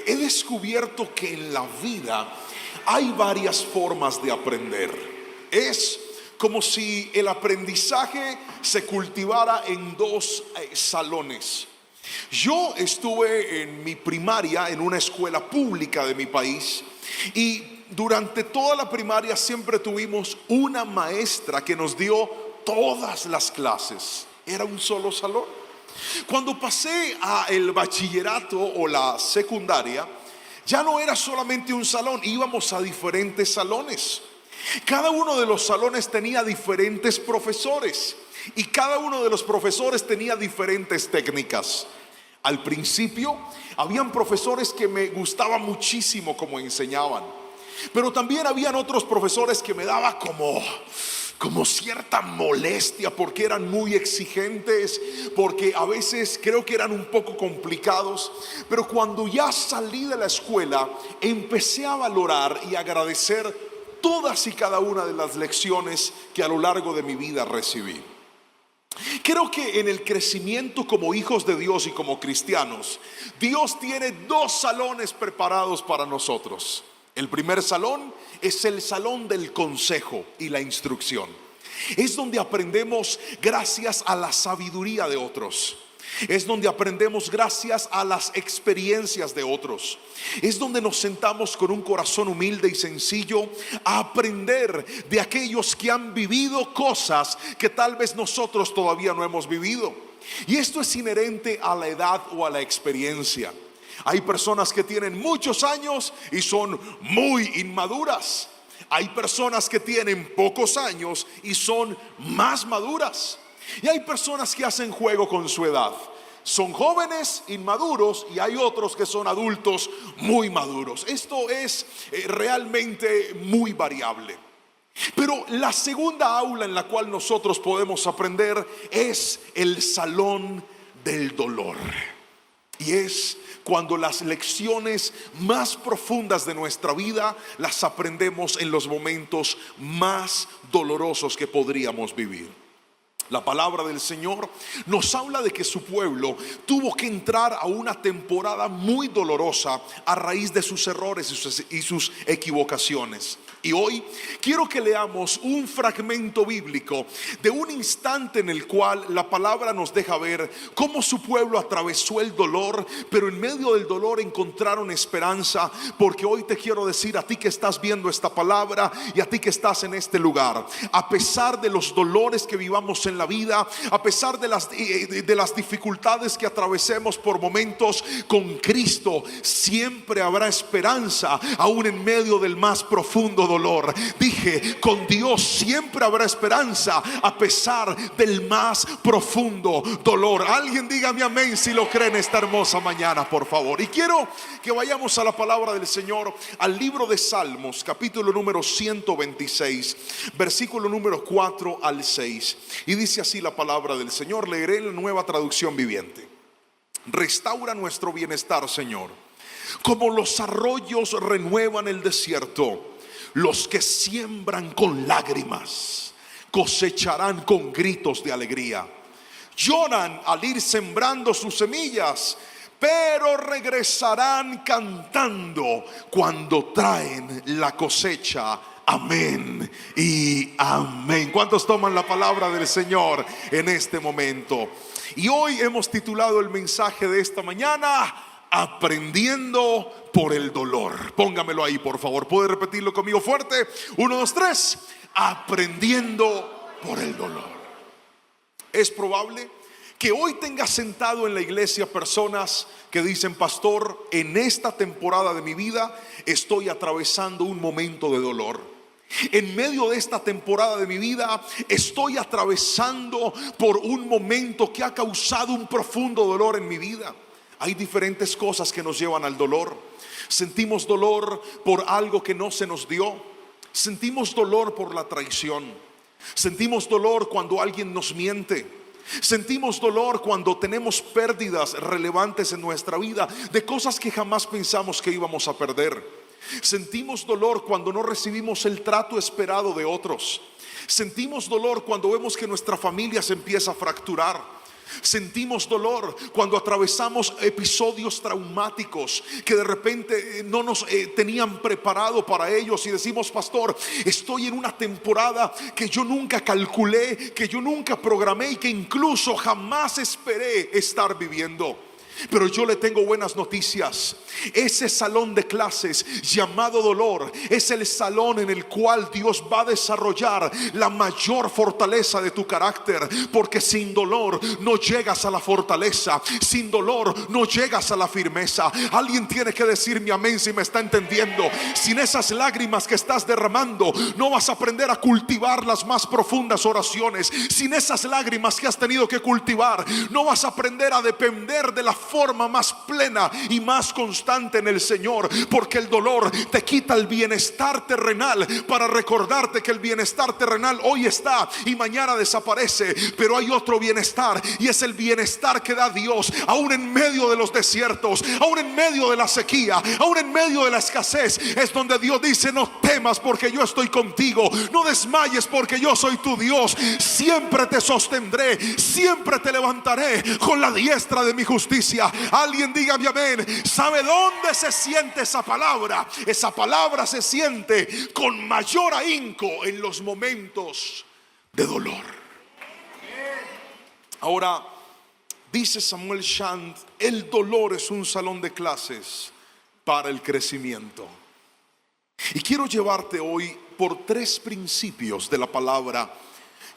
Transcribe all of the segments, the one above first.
He descubierto que en la vida hay varias formas de aprender. Es como si el aprendizaje se cultivara en dos salones. Yo estuve en mi primaria en una escuela pública de mi país, y durante toda la primaria siempre tuvimos una maestra que nos dio todas las clases. Era un solo salón. Cuando pasé a el bachillerato o la secundaria, ya no era solamente un salón, íbamos a diferentes salones. Cada uno de los salones tenía diferentes profesores y cada uno de los profesores tenía diferentes técnicas. Al principio habían profesores que me gustaba muchísimo como enseñaban, pero también habían otros profesores que me daba como cierta molestia, porque eran muy exigentes, porque a veces creo que eran un poco complicados. Pero cuando ya salí de la escuela, empecé a valorar y agradecer todas y cada una de las lecciones que a lo largo de mi vida recibí. Creo que en el crecimiento como hijos de Dios y como cristianos, Dios tiene dos salones preparados para nosotros. El primer salón es el salón del consejo y la instrucción. Es donde aprendemos gracias a la sabiduría de otros. Es donde aprendemos gracias a las experiencias de otros. Es donde nos sentamos con un corazón humilde y sencillo a aprender de aquellos que han vivido cosas que tal vez nosotros todavía no hemos vivido. Y esto es inherente a la edad o a la experiencia. Hay personas que tienen muchos años y son muy inmaduras. Hay personas que tienen pocos años y son más maduras. Y hay personas que hacen juego con su edad. Son jóvenes inmaduros y hay otros que son adultos muy maduros. Esto es realmente muy variable. Pero la segunda aula en la cual nosotros podemos aprender es el salón del dolor. Y es cuando las lecciones más profundas de nuestra vida las aprendemos en los momentos más dolorosos que podríamos vivir. La palabra del Señor nos habla de que su pueblo tuvo que entrar a una temporada muy dolorosa a raíz de sus errores y sus equivocaciones. Y hoy quiero que leamos un fragmento bíblico de un instante en el cual la palabra nos deja ver cómo su pueblo atravesó el dolor, pero en medio del dolor encontraron esperanza. Porque hoy te quiero decir a ti que estás viendo esta palabra y a ti que estás en este lugar, a pesar de los dolores que vivamos en la vida, a pesar de las dificultades que atravesemos por momentos, con Cristo siempre habrá esperanza, aún en medio del más profundo dolor. Dije, con Dios siempre habrá esperanza a pesar del más profundo dolor. Alguien dígame amén si lo cree en esta hermosa mañana, por favor. Y quiero que vayamos a la palabra del Señor, al libro de Salmos, capítulo número 126, versículo número 4 al 6. Y dice así la palabra del Señor. Leeré en la Nueva Traducción Viviente. Restaura nuestro bienestar, Señor, como los arroyos renuevan el desierto. Los que siembran con lágrimas cosecharán con gritos de alegría. Lloran al ir sembrando sus semillas, pero regresarán cantando cuando traen la cosecha. Amén y amén. ¿Cuántos toman la palabra del Señor en este momento? Y hoy hemos titulado el mensaje de esta mañana: aprendiendo por el dolor. Póngamelo ahí, por favor. ¿Puede repetirlo conmigo fuerte? 1, 2, 3. Aprendiendo por el dolor. Es probable que hoy tenga sentado en la iglesia personas que dicen: pastor, en esta temporada de mi vida estoy atravesando un momento de dolor. En medio de esta temporada de mi vida estoy atravesando por un momento que ha causado un profundo dolor en mi vida. Hay diferentes cosas que nos llevan al dolor. Sentimos dolor por algo que no se nos dio. Sentimos dolor por la traición. Sentimos dolor cuando alguien nos miente. Sentimos dolor cuando tenemos pérdidas relevantes en nuestra vida, de cosas que jamás pensamos que íbamos a perder. Sentimos dolor cuando no recibimos el trato esperado de otros. Sentimos dolor cuando vemos que nuestra familia se empieza a fracturar. Sentimos dolor cuando atravesamos episodios traumáticos que de repente no nos tenían preparado para ellos, y decimos: pastor, estoy en una temporada que yo nunca calculé, que yo nunca programé y que incluso jamás esperé estar viviendo. Pero yo le tengo buenas noticias. Ese salón de clases llamado dolor es el salón en el cual Dios va a desarrollar la mayor fortaleza de tu carácter, porque sin dolor no llegas a la fortaleza, sin dolor no llegas a la firmeza. Alguien tiene que decirme amén si me está entendiendo. Sin esas lágrimas que estás derramando, no vas a aprender a cultivar las más profundas oraciones. Sin esas lágrimas que has tenido que cultivar, no vas a aprender a depender de la forma más plena y más constante en el Señor, porque el dolor te quita el bienestar terrenal para recordarte que el bienestar terrenal hoy está y mañana desaparece, pero hay otro bienestar, y es el bienestar que da Dios aún en medio de los desiertos, aún en medio de la sequía, aún en medio de la escasez. Es donde Dios dice: no temas porque yo estoy contigo, no desmayes porque yo soy tu Dios, siempre te sostendré, siempre te levantaré con la diestra de mi justicia. Alguien diga amén. ¿Sabe dónde se siente esa palabra? Esa palabra se siente con mayor ahínco en los momentos de dolor. Ahora, dice Samuel Chand: el dolor es un salón de clases para el crecimiento. Y quiero llevarte hoy por 3 principios de la palabra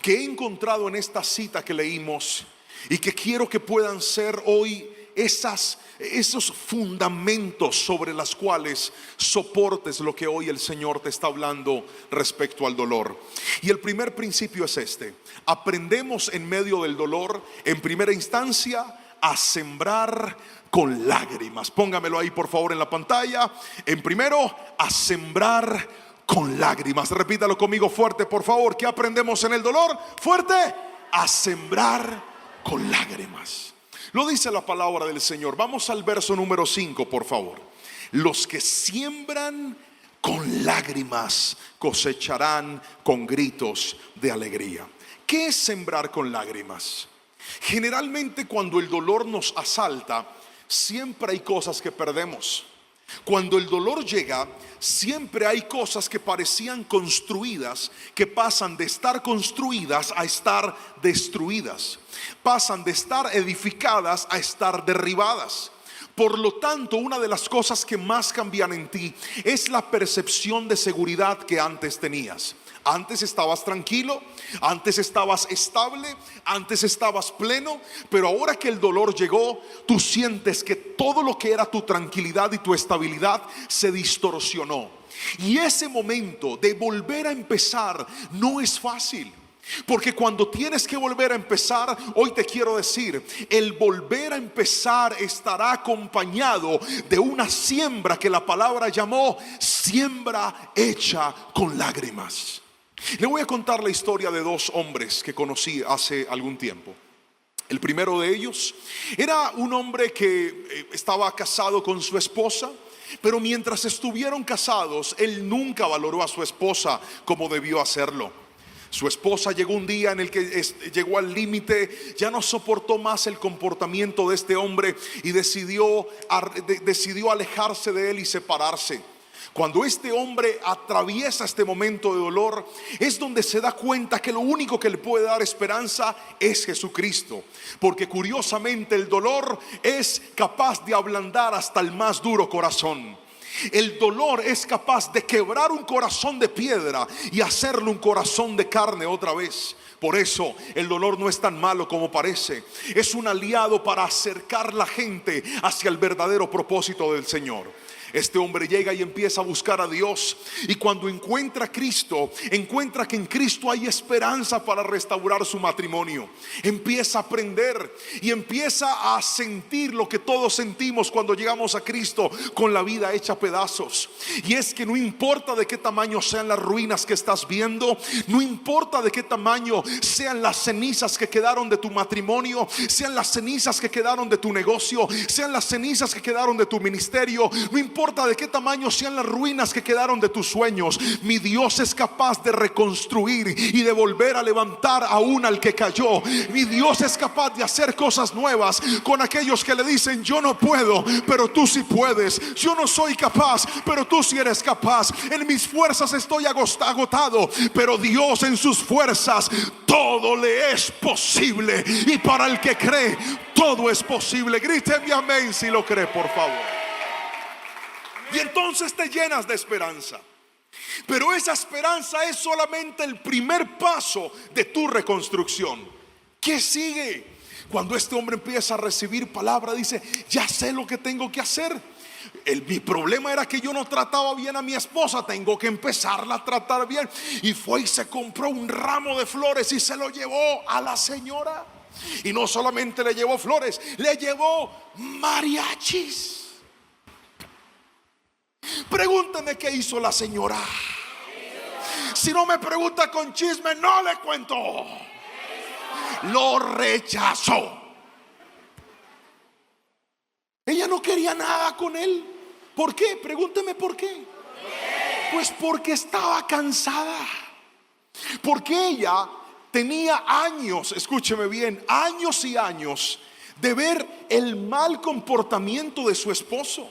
que he encontrado en esta cita que leímos, y que quiero que puedan ser hoy esos fundamentos sobre los cuales soportes lo que hoy el Señor te está hablando respecto al dolor. Y el primer principio es este: aprendemos en medio del dolor, en primera instancia, a sembrar con lágrimas. Póngamelo ahí por favor en la pantalla. En primero, a sembrar con lágrimas. Repítalo conmigo fuerte por favor. ¿Qué aprendemos en el dolor? Fuerte: a sembrar con lágrimas. Lo dice la palabra del Señor. Vamos al verso número 5 por favor. Los que siembran con lágrimas cosecharán con gritos de alegría. ¿Qué es sembrar con lágrimas? Generalmente cuando el dolor nos asalta, siempre hay cosas que perdemos. Cuando el dolor llega, siempre hay cosas que parecían construidas, que pasan de estar construidas a estar destruidas. Pasan de estar edificadas a estar derribadas. Por lo tanto, una de las cosas que más cambian en ti es la percepción de seguridad que antes tenías. Antes estabas tranquilo, antes estabas estable, antes estabas pleno, pero ahora que el dolor llegó, tú sientes que todo lo que era tu tranquilidad y tu estabilidad se distorsionó. Y ese momento de volver a empezar no es fácil. Porque cuando tienes que volver a empezar, hoy te quiero decir, el volver a empezar estará acompañado de una siembra que la palabra llamó siembra hecha con lágrimas. Le voy a contar la historia de 2 hombres que conocí hace algún tiempo. El primero de ellos era un hombre que estaba casado con su esposa, pero mientras estuvieron casados, él nunca valoró a su esposa como debió hacerlo. Su esposa llegó un día en el que llegó al límite, ya no soportó más el comportamiento de este hombre y decidió alejarse de él y separarse. Cuando este hombre atraviesa este momento de dolor, es donde se da cuenta que lo único que le puede dar esperanza es Jesucristo. Porque curiosamente el dolor es capaz de ablandar hasta el más duro corazón. El dolor es capaz de quebrar un corazón de piedra y hacerlo un corazón de carne otra vez. Por eso el dolor no es tan malo como parece. Es un aliado para acercar la gente hacia el verdadero propósito del Señor. Este hombre llega y empieza a buscar a Dios, y cuando encuentra a Cristo, encuentra que en Cristo hay esperanza para restaurar su matrimonio. Empieza a aprender y empieza a sentir lo que todos sentimos cuando llegamos a Cristo, con la vida hecha pedazos. Y es que no importa de qué tamaño sean las ruinas que estás viendo, no importa de qué tamaño sean las cenizas que quedaron de tu matrimonio, sean las cenizas que quedaron de tu negocio, sean las cenizas que quedaron de tu ministerio, no importa de qué tamaño sean las ruinas que quedaron de tus sueños, mi Dios es capaz de reconstruir y de volver a levantar aún al que cayó. Mi Dios es capaz de hacer cosas nuevas con aquellos que le dicen: yo no puedo, pero tú sí puedes. Yo no soy capaz, pero tú sí eres capaz. En mis fuerzas estoy agotado, pero Dios en sus fuerzas todo le es posible. Y para el que cree, todo es posible. Gríteme amén si lo cree, por favor. Y entonces te llenas de esperanza. Pero esa esperanza es solamente el primer paso de tu reconstrucción. ¿Qué sigue? Cuando este hombre empieza a recibir palabra, dice: ya sé lo que tengo que hacer. Mi problema era que yo no trataba bien a mi esposa, tengo que empezarla a tratar bien. Y fue y se compró un ramo de flores y se lo llevó a la señora. Y no solamente le llevó flores, le llevó mariachis. Pregúnteme qué hizo la señora. Si no me pregunta con chisme, no le cuento. Lo rechazó. Ella no quería nada con él. ¿Por qué? Pregúnteme por qué. Pues porque estaba cansada. Porque ella tenía años, escúcheme bien, años y años de ver el mal comportamiento de su esposo.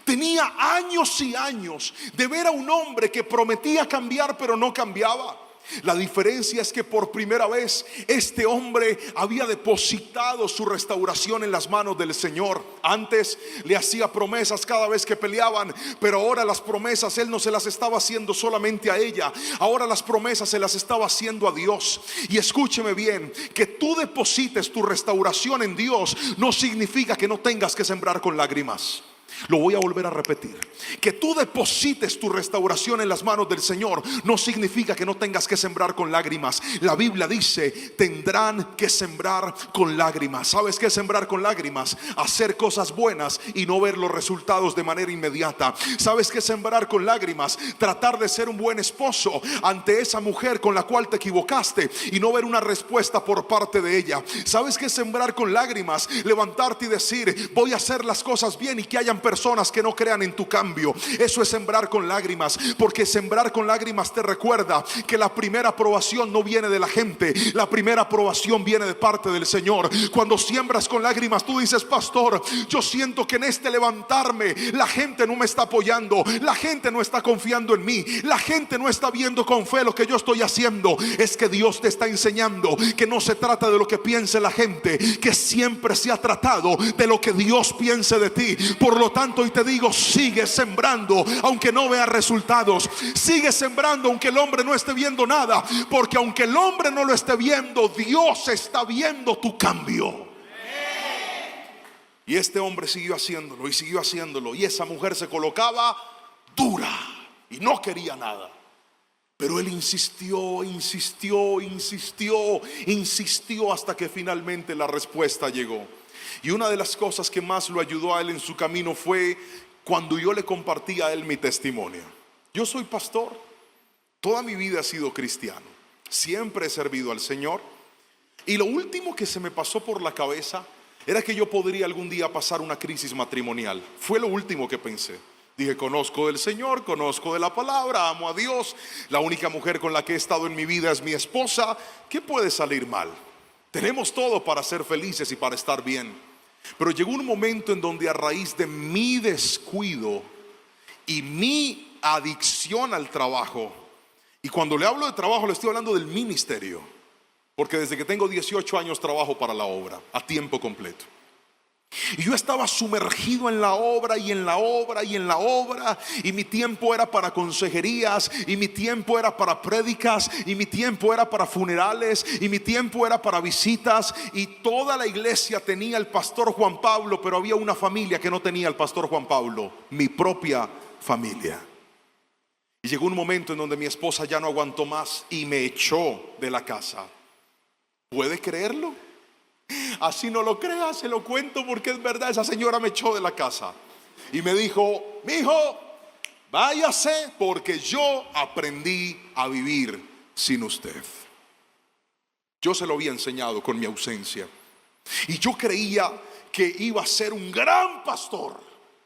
Tenía años y años de ver a un hombre que prometía cambiar pero no cambiaba. La diferencia es que por primera vez este hombre había depositado su restauración en las manos del Señor. Antes le hacía promesas cada vez que peleaban, pero ahora las promesas él no se las estaba haciendo solamente a ella. Ahora las promesas se las estaba haciendo a Dios. Y escúcheme bien, que tú deposites tu restauración en Dios no significa que no tengas que sembrar con lágrimas. Lo voy a volver a repetir. Que tú deposites tu restauración en las manos del Señor no significa que no tengas que sembrar con lágrimas. La Biblia dice: tendrán que sembrar con lágrimas. ¿Sabes qué es sembrar con lágrimas? Hacer cosas buenas y no ver los resultados de manera inmediata. ¿Sabes qué es sembrar con lágrimas? Tratar de ser un buen esposo ante esa mujer con la cual te equivocaste y no ver una respuesta por parte de ella. ¿Sabes qué es sembrar con lágrimas? Levantarte y decir: voy a hacer las cosas bien, y que hayan personas que no crean en tu cambio. Eso es sembrar con lágrimas, porque sembrar con lágrimas te recuerda que la primera aprobación no viene de la gente, la primera aprobación viene de parte del Señor. Cuando siembras con lágrimas, tú dices: pastor, yo siento que en este levantarme la gente no me está apoyando, la gente no está confiando en mí, la gente no está viendo con fe lo que yo estoy haciendo. Es que Dios te está enseñando que no se trata de lo que piense la gente, que siempre se ha tratado de lo que Dios piense de ti. Por lo tanto, hoy te digo: sigue sembrando aunque no veas resultados. Sigue sembrando aunque el hombre no esté viendo nada, porque aunque el hombre no lo esté viendo, Dios está viendo tu cambio. Y este hombre siguió haciéndolo y siguió haciéndolo, y esa mujer se colocaba dura y no quería nada. Pero él insistió hasta que finalmente la respuesta llegó. Y una de las cosas que más lo ayudó a él en su camino fue cuando yo le compartí a él mi testimonio. Yo soy pastor, toda mi vida he sido cristiano, siempre he servido al Señor, y lo último que se me pasó por la cabeza era que yo podría algún día pasar una crisis matrimonial. Fue lo último que pensé. Dije: conozco del Señor, conozco de la palabra, amo a Dios, la única mujer con la que he estado en mi vida es mi esposa. ¿Qué puede salir mal? Tenemos todo para ser felices y para estar bien. Pero llegó un momento en donde, a raíz de mi descuido y mi adicción al trabajo, y cuando le hablo de trabajo le estoy hablando del ministerio, porque desde que tengo 18 años trabajo para la obra a tiempo completo. Y yo estaba sumergido en la obra y en la obra y en la obra, y mi tiempo era para consejerías, y mi tiempo era para prédicas, y mi tiempo era para funerales, y mi tiempo era para visitas. Y toda la iglesia tenía al pastor Juan Pablo, pero había una familia que no tenía al pastor Juan Pablo: mi propia familia. Y llegó un momento en donde mi esposa ya no aguantó más y me echó de la casa. ¿Puede creerlo? Así no lo crea, se lo cuento porque es verdad. Esa señora me echó de la casa y me dijo: mi hijo, váyase porque yo aprendí a vivir sin usted. Yo se lo había enseñado con mi ausencia. Y yo creía que iba a ser un gran pastor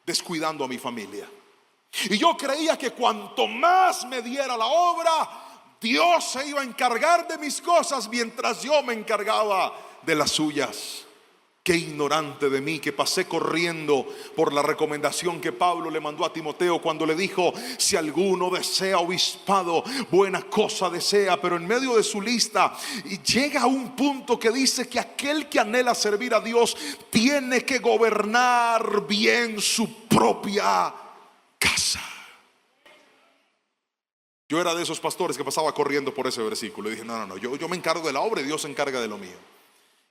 descuidando a mi familia. Y yo creía que cuanto más me diera la obra, Dios se iba a encargar de mis cosas mientras yo me encargaba de las suyas. Qué ignorante de mí, que pasé corriendo por la recomendación que Pablo le mandó a Timoteo cuando le dijo: si alguno desea obispado, buena cosa desea. Pero en medio de su lista llega a un punto que dice que aquel que anhela servir a Dios tiene que gobernar bien su propia casa. Yo era de esos pastores que pasaba corriendo por ese versículo y dije: no, yo me encargo de la obra y Dios se encarga de lo mío.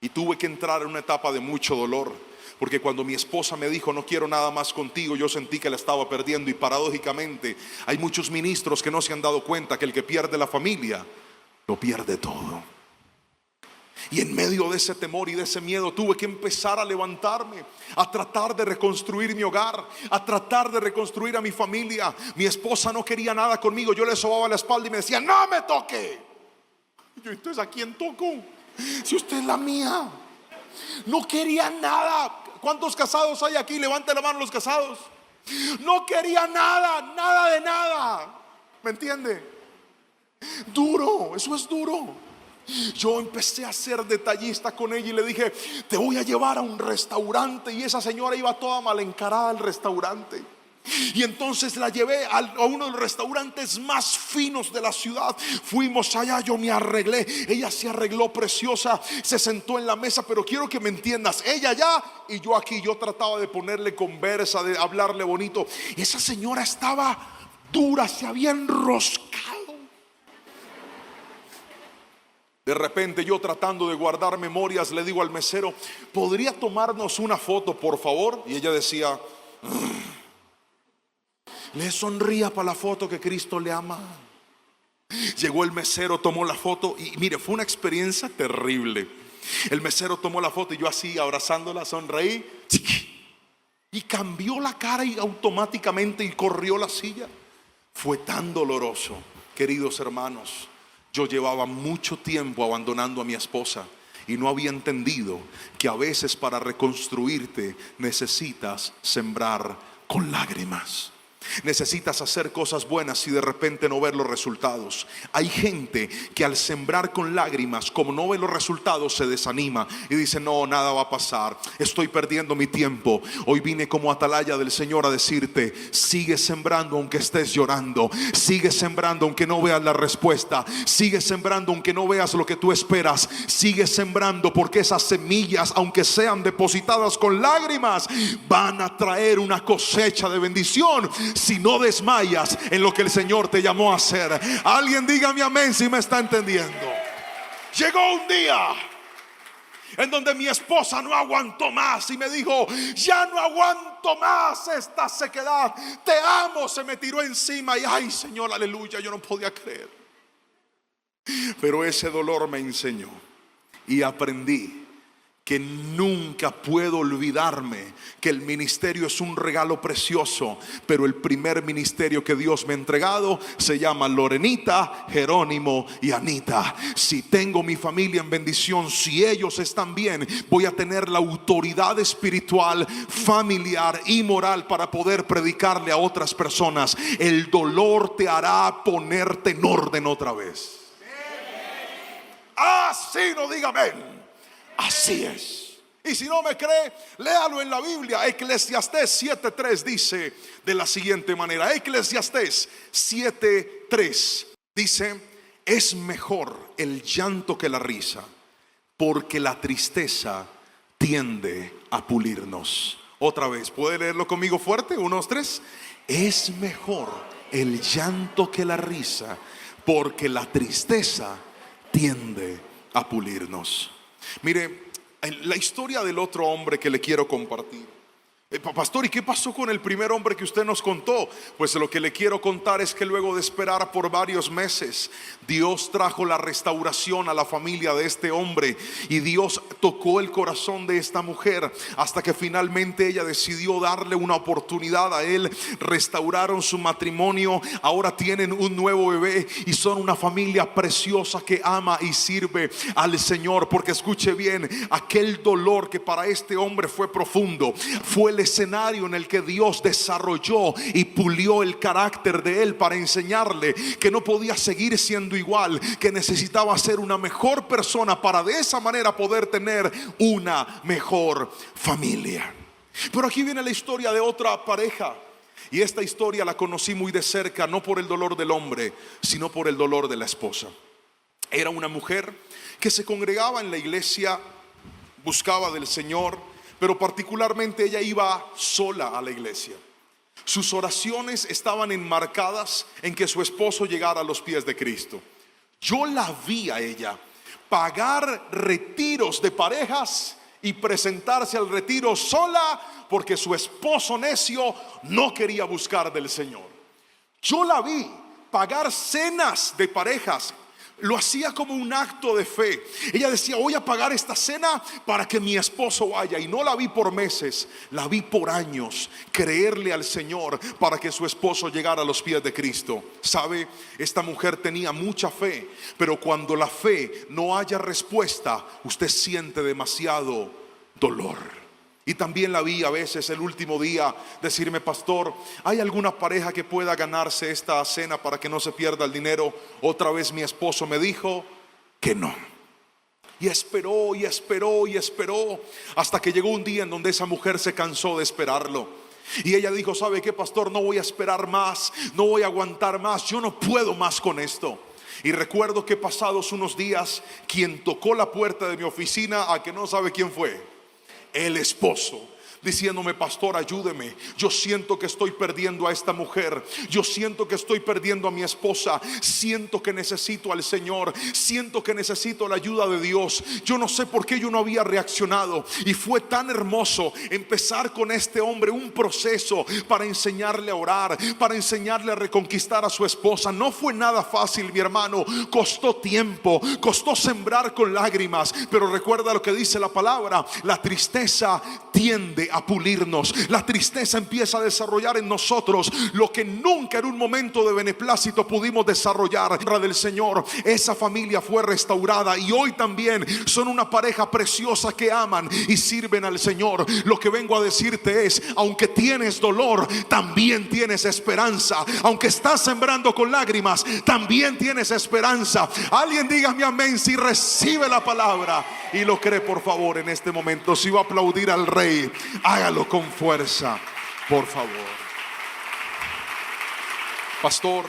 Y tuve que entrar en una etapa de mucho dolor, porque cuando mi esposa me dijo: no quiero nada más contigo, yo sentí que la estaba perdiendo. Y paradójicamente hay muchos ministros que no se han dado cuenta que el que pierde la familia lo pierde todo. Y en medio de ese temor y de ese miedo tuve que empezar a levantarme, a tratar de reconstruir mi hogar, a tratar de reconstruir a mi familia. Mi esposa no quería nada conmigo, yo le sobaba la espalda y me decía: no me toque. Y yo: entonces, ¿a quién toco? Si usted es la mía. No quería nada. ¿Cuántos casados hay aquí? Levante la mano los casados. No quería nada, nada de nada. ¿Me entiende? Duro, eso es duro. Yo empecé a ser detallista con ella y le dije: te voy a llevar a un restaurante. Y esa señora iba toda mal encarada al restaurante. Y entonces la llevé a uno de los restaurantes más finos de la ciudad. Fuimos allá, yo me arreglé, ella se arregló preciosa, se sentó en la mesa. Pero quiero que me entiendas, ella allá y yo aquí. Yo trataba de ponerle conversa, de hablarle bonito. Esa señora estaba dura, se había enroscado. De repente, yo tratando de guardar memorias, le digo al mesero: ¿podría tomarnos una foto, por favor? Y ella decía: le sonría para la foto, que Cristo le ama. Llegó el mesero, tomó la foto y mire, fue una experiencia terrible. El mesero tomó la foto y yo así abrazándola, sonreí y cambió la cara y automáticamente y corrió la silla. Fue tan doloroso, queridos hermanos. Yo llevaba mucho tiempo abandonando a mi esposa y no había entendido que a veces para reconstruirte necesitas sembrar con lágrimas. Necesitas hacer cosas buenas y de repente no ver los resultados. Hay gente que al sembrar con lágrimas, como no ve los resultados, se desanima y dice: no, nada va a pasar, estoy perdiendo mi tiempo. Hoy vine como atalaya del Señor a decirte: sigue sembrando aunque estés llorando. Sigue sembrando aunque no veas la respuesta. Sigue sembrando aunque no veas lo que tú esperas. Sigue sembrando, porque esas semillas, aunque sean depositadas con lágrimas, van a traer una cosecha de bendición si no desmayas en lo que el Señor te llamó a hacer. Alguien dígame amén si me está entendiendo. Llegó un día en donde mi esposa no aguantó más y me dijo: ya no aguanto más esta sequedad, te amo. Se me tiró encima y ay, Señor, aleluya, yo no podía creer. Pero ese dolor me enseñó y aprendí que nunca puedo olvidarme que el ministerio es un regalo precioso, pero el primer ministerio que Dios me ha entregado se llama Lorenita, Jerónimo y Anita. Si tengo mi familia en bendición, si ellos están bien, voy a tener la autoridad espiritual, familiar y moral para poder predicarle a otras personas. El dolor te hará ponerte en orden otra vez. Así no diga amén. Así es. Y si no me cree, léalo en la Biblia. Eclesiastés 7:3 dice de la siguiente manera. Eclesiastés 7:3 dice: es mejor el llanto que la risa, porque la tristeza tiende a pulirnos. Otra vez, ¿puede leerlo conmigo fuerte? 1, 2, 3. Es mejor el llanto que la risa, porque la tristeza tiende a pulirnos. Mire, la historia del otro hombre que le quiero compartir Pastor, ¿y qué pasó con el primer hombre que usted nos contó? Pues lo que le quiero contar es que luego de esperar por varios meses, Dios trajo la restauración a la familia de este hombre, y Dios tocó el corazón de esta mujer hasta que finalmente ella decidió darle una oportunidad a él. Restauraron su matrimonio, ahora tienen un nuevo bebé y son una familia preciosa que ama y sirve al Señor. Porque escuche bien, aquel dolor que para este hombre fue profundo fue el escenario en el que Dios desarrolló y pulió el carácter de él para enseñarle que no podía seguir siendo igual, que necesitaba ser una mejor persona para de esa manera poder tener una mejor familia. Pero aquí viene la historia de otra pareja, y esta historia la conocí muy de cerca, no por el dolor del hombre, sino por el dolor de la esposa. Era una mujer que se congregaba en la iglesia, buscaba del Señor, pero particularmente ella iba sola a la iglesia. Sus oraciones estaban enmarcadas en que su esposo llegara a los pies de Cristo. Yo la vi a ella pagar retiros de parejas y presentarse al retiro sola porque su esposo necio no quería buscar del Señor. Yo la vi pagar cenas de parejas. Lo hacía como un acto de fe. Ella decía: voy a pagar esta cena para que mi esposo vaya. Y no la vi por meses, la vi por años creerle al Señor para que su esposo llegara a los pies de Cristo. Sabe, esta mujer tenía mucha fe, pero cuando la fe no haya respuesta, usted siente demasiado dolor. Y también la vi a veces el último día decirme: pastor, ¿hay alguna pareja que pueda ganarse esta cena para que no se pierda el dinero? Otra vez mi esposo me dijo que no. Y esperó y esperó y esperó hasta que llegó un día en donde esa mujer se cansó de esperarlo. Y ella dijo: ¿sabe qué, pastor? No voy a esperar más, no voy a aguantar más, yo no puedo más con esto. Y recuerdo que pasados unos días, quien tocó la puerta de mi oficina, a que no sabe quién fue, el esposo, diciéndome: pastor, ayúdeme, yo siento que estoy perdiendo a esta mujer, yo siento que estoy perdiendo a mi esposa, siento que necesito al Señor, siento que necesito la ayuda de Dios. Yo no sé por qué yo no había reaccionado, y fue tan hermoso empezar con este hombre un proceso para enseñarle a orar, para enseñarle a reconquistar a su esposa. No fue nada fácil, mi hermano, costó tiempo, costó sembrar con lágrimas, pero recuerda lo que dice la palabra: la tristeza tiende a pulirnos. La tristeza empieza a desarrollar en nosotros lo que nunca en un momento de beneplácito pudimos desarrollar. Del Señor, esa familia fue restaurada y hoy también son una pareja preciosa que aman y sirven al Señor. Lo que vengo a decirte es: aunque tienes dolor, también tienes esperanza. Aunque estás sembrando con lágrimas, también tienes esperanza. Alguien dígame amén si recibe la palabra y lo cree, por favor, en este momento. Si va a aplaudir al Rey, hágalo con fuerza, por favor. Pastor,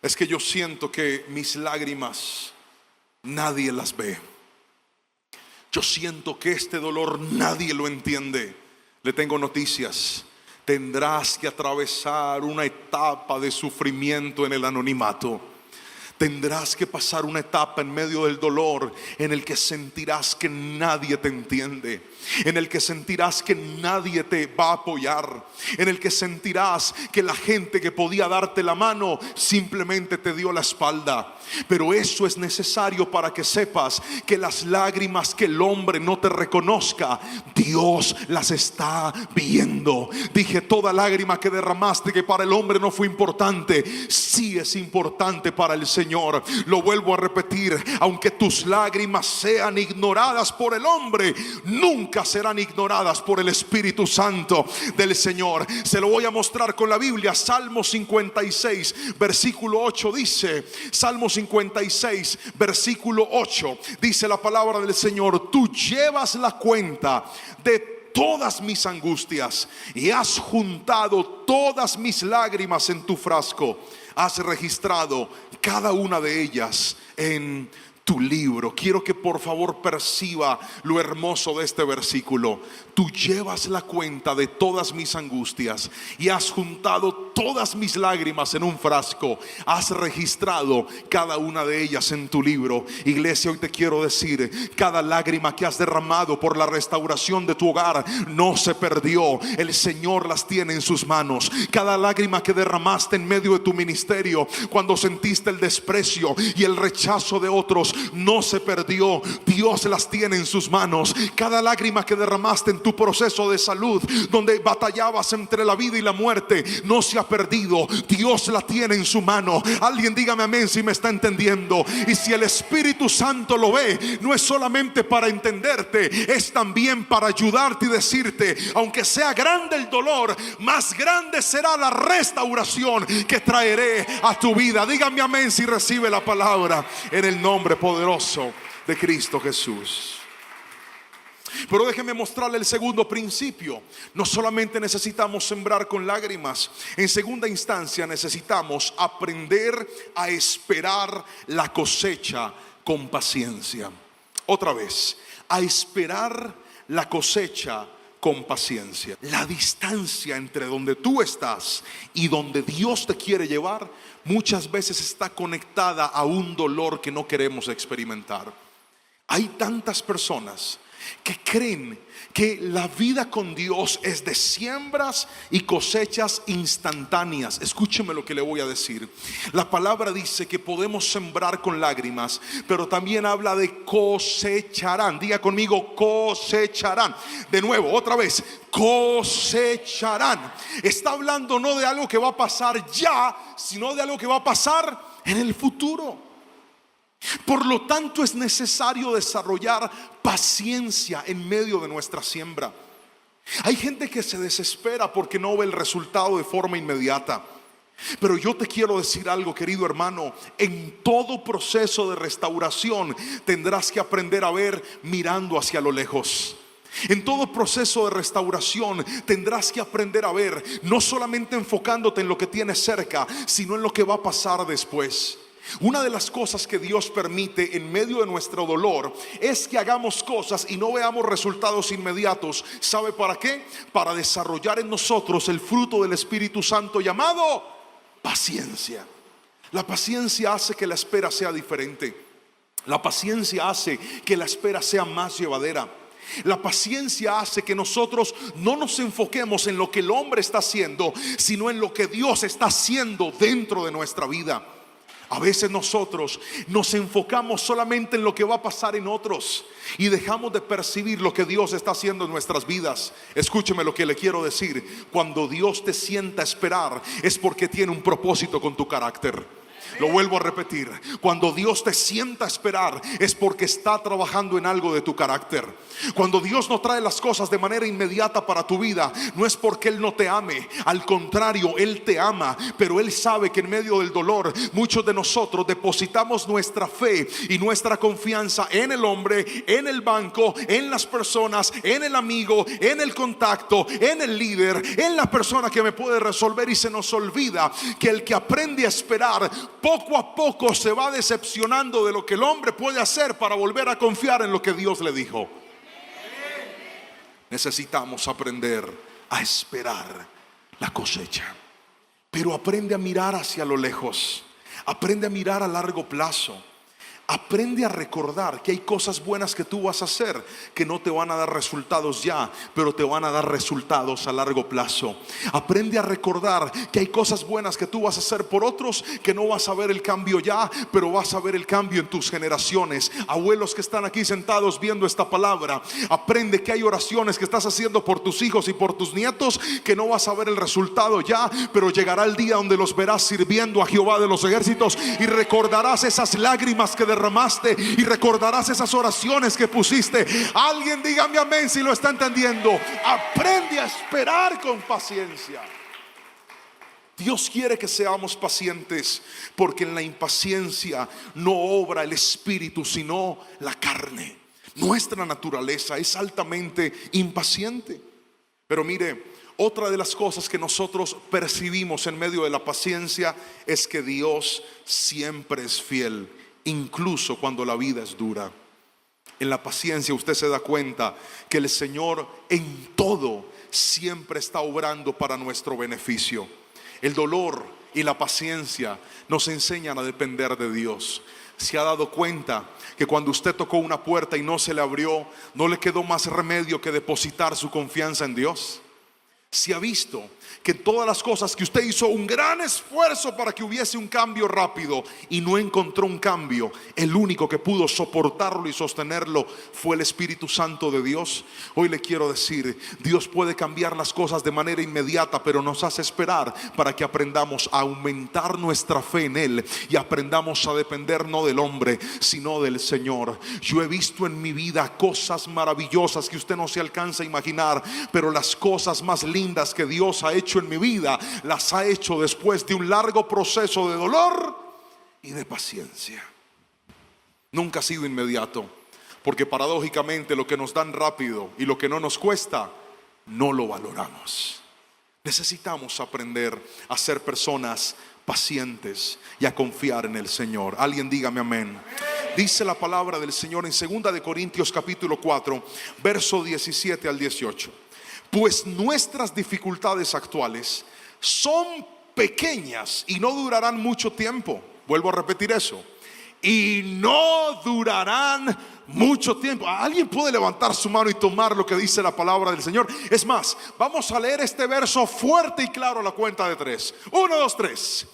es que yo siento que mis lágrimas nadie las ve. Yo siento que este dolor nadie lo entiende. Le tengo noticias: tendrás que atravesar una etapa de sufrimiento en el anonimato. Tendrás que pasar una etapa en medio del dolor en el que sentirás que nadie te entiende, en el que sentirás que nadie te va a apoyar, en el que sentirás que la gente que podía darte la mano simplemente te dio la espalda. Pero eso es necesario para que sepas que las lágrimas que el hombre no te reconozca, Dios las está viendo. Dije: toda lágrima que derramaste que para el hombre no fue importante, sí es importante para el Señor. Lo vuelvo a repetir: aunque tus lágrimas sean ignoradas por el hombre, nunca serán ignoradas por el Espíritu Santo del Señor. Se lo voy a mostrar con la Biblia. Salmo 56 versículo 8 dice: Salmo 56 versículo 8 dice la palabra del Señor: tú llevas la cuenta de todas mis angustias y has juntado todas mis lágrimas en tu frasco. Has registrado cada una de ellas en tu libro. Quiero que por favor perciba lo hermoso de este versículo. Tú llevas la cuenta de todas mis angustias y has juntado todas mis lágrimas en un frasco. Has registrado cada una de ellas en tu libro. Iglesia, hoy te quiero decir, cada lágrima que has derramado por la restauración de tu hogar no se perdió. El Señor las tiene en sus manos. Cada lágrima que derramaste en medio de tu ministerio, cuando sentiste el desprecio y el rechazo de otros, no se perdió. Dios las tiene en sus manos. Cada lágrima que derramaste en tu proceso de salud, donde batallabas entre la vida y la muerte, no se ha perdido. Dios la tiene en su mano. Alguien dígame amén si me está entendiendo. Y si el Espíritu Santo lo ve, no es solamente para entenderte, es también para ayudarte y decirte, aunque sea grande el dolor, más grande será la restauración que traeré a tu vida. Dígame amén si recibe la palabra en el nombre poderoso de Cristo Jesús. Pero déjeme mostrarle el segundo principio. No solamente necesitamos sembrar con lágrimas, en segunda instancia necesitamos aprender a esperar la cosecha con paciencia. Otra vez, a esperar la cosecha con paciencia. La distancia entre donde tú estás y donde Dios te quiere llevar muchas veces está conectada a un dolor que no queremos experimentar. Hay tantas personas que creen que la vida con Dios es de siembras y cosechas instantáneas. Escúcheme lo que le voy a decir. La palabra dice que podemos sembrar con lágrimas, pero también habla de cosecharán. Diga conmigo, cosecharán. De nuevo, otra vez, cosecharán. Está hablando no de algo que va a pasar ya, sino de algo que va a pasar en el futuro. Por lo tanto, es necesario desarrollar paciencia en medio de nuestra siembra. Hay gente que se desespera porque no ve el resultado de forma inmediata. Pero yo te quiero decir algo, querido hermano. En todo proceso de restauración tendrás que aprender a ver mirando hacia lo lejos. En todo proceso de restauración tendrás que aprender a ver, no solamente enfocándote en lo que tienes cerca, sino en lo que va a pasar después. Una de las cosas que Dios permite en medio de nuestro dolor es que hagamos cosas y no veamos resultados inmediatos. ¿Sabe para qué? Para desarrollar en nosotros el fruto del Espíritu Santo llamado paciencia. La paciencia hace que la espera sea diferente. La paciencia hace que la espera sea más llevadera. La paciencia hace que nosotros no nos enfoquemos en lo que el hombre está haciendo, sino en lo que Dios está haciendo dentro de nuestra vida. A veces nosotros nos enfocamos solamente en lo que va a pasar en otros y dejamos de percibir lo que Dios está haciendo en nuestras vidas. Escúcheme lo que le quiero decir. Cuando Dios te sienta a esperar, es porque tiene un propósito con tu carácter. Lo vuelvo a repetir. Cuando Dios te sienta a esperar, es porque está trabajando en algo de tu carácter. Cuando Dios no trae las cosas de manera inmediata para tu vida, no es porque Él no te ame. Al contrario, Él te ama. Pero Él sabe que en medio del dolor, muchos de nosotros depositamos nuestra fe y nuestra confianza en el hombre, en el banco, en las personas, en el amigo, en el contacto, en el líder, en la persona que me puede resolver. Y se nos olvida que el que aprende a esperar, poco a poco se va decepcionando de lo que el hombre puede hacer para volver a confiar en lo que Dios le dijo. Necesitamos aprender a esperar la cosecha. Pero aprende a mirar hacia lo lejos. Aprende a mirar a largo plazo. Aprende a recordar que hay cosas buenas que tú vas a hacer que no te van a dar resultados ya, pero te van a dar resultados a largo plazo. Aprende a recordar que hay cosas buenas que tú vas a hacer por otros que no vas a ver el cambio ya, pero vas a ver el cambio en tus generaciones. Abuelos que están aquí sentados viendo esta palabra, aprende que hay oraciones que estás haciendo por tus hijos y por tus nietos que no vas a ver el resultado ya, pero llegará el día donde los verás sirviendo a Jehová de los ejércitos y recordarás esas lágrimas que derramaste y recordarás esas oraciones que pusiste. Alguien dígame amén si lo está entendiendo. Aprende a esperar con paciencia. Dios quiere que seamos pacientes, porque en la impaciencia no obra el espíritu sino la carne. Nuestra naturaleza es altamente impaciente. Pero mire, otra de las cosas que nosotros percibimos en medio de la paciencia es que Dios siempre es fiel incluso cuando la vida es dura. En la paciencia usted se da cuenta que el Señor en todo siempre está obrando para nuestro beneficio. El dolor y la paciencia nos enseñan a depender de Dios. ¿Se ha dado cuenta que cuando usted tocó una puerta y no se le abrió, no le quedó más remedio que depositar su confianza en Dios? Se ha visto que todas las cosas que usted hizo un gran esfuerzo para que hubiese un cambio rápido y no encontró un cambio, el único que pudo soportarlo y sostenerlo fue el Espíritu Santo de Dios. Hoy le quiero decir, Dios puede cambiar las cosas de manera inmediata, pero nos hace esperar para que aprendamos a aumentar nuestra fe en Él y aprendamos a depender no del hombre, sino del Señor. Yo he visto en mi vida cosas maravillosas que usted no se alcanza a imaginar, pero las cosas más lindas que Dios ha hecho en mi vida, las ha hecho después de un largo proceso de dolor y de paciencia. Nunca ha sido inmediato, porque paradójicamente lo que nos dan rápido y lo que no nos cuesta, no lo valoramos. Necesitamos aprender a ser personas pacientes y a confiar en el Señor. Alguien dígame amén. Dice la palabra del Señor en 2 de Corintios capítulo 4, verso 17 al 18. Pues nuestras dificultades actuales son pequeñas y no durarán mucho tiempo. Vuelvo a repetir eso. Y no durarán mucho tiempo. ¿Alguien puede levantar su mano y tomar lo que dice la palabra del Señor? Es más, vamos a leer este verso fuerte y claro a la cuenta de 3. 1, 2, 3.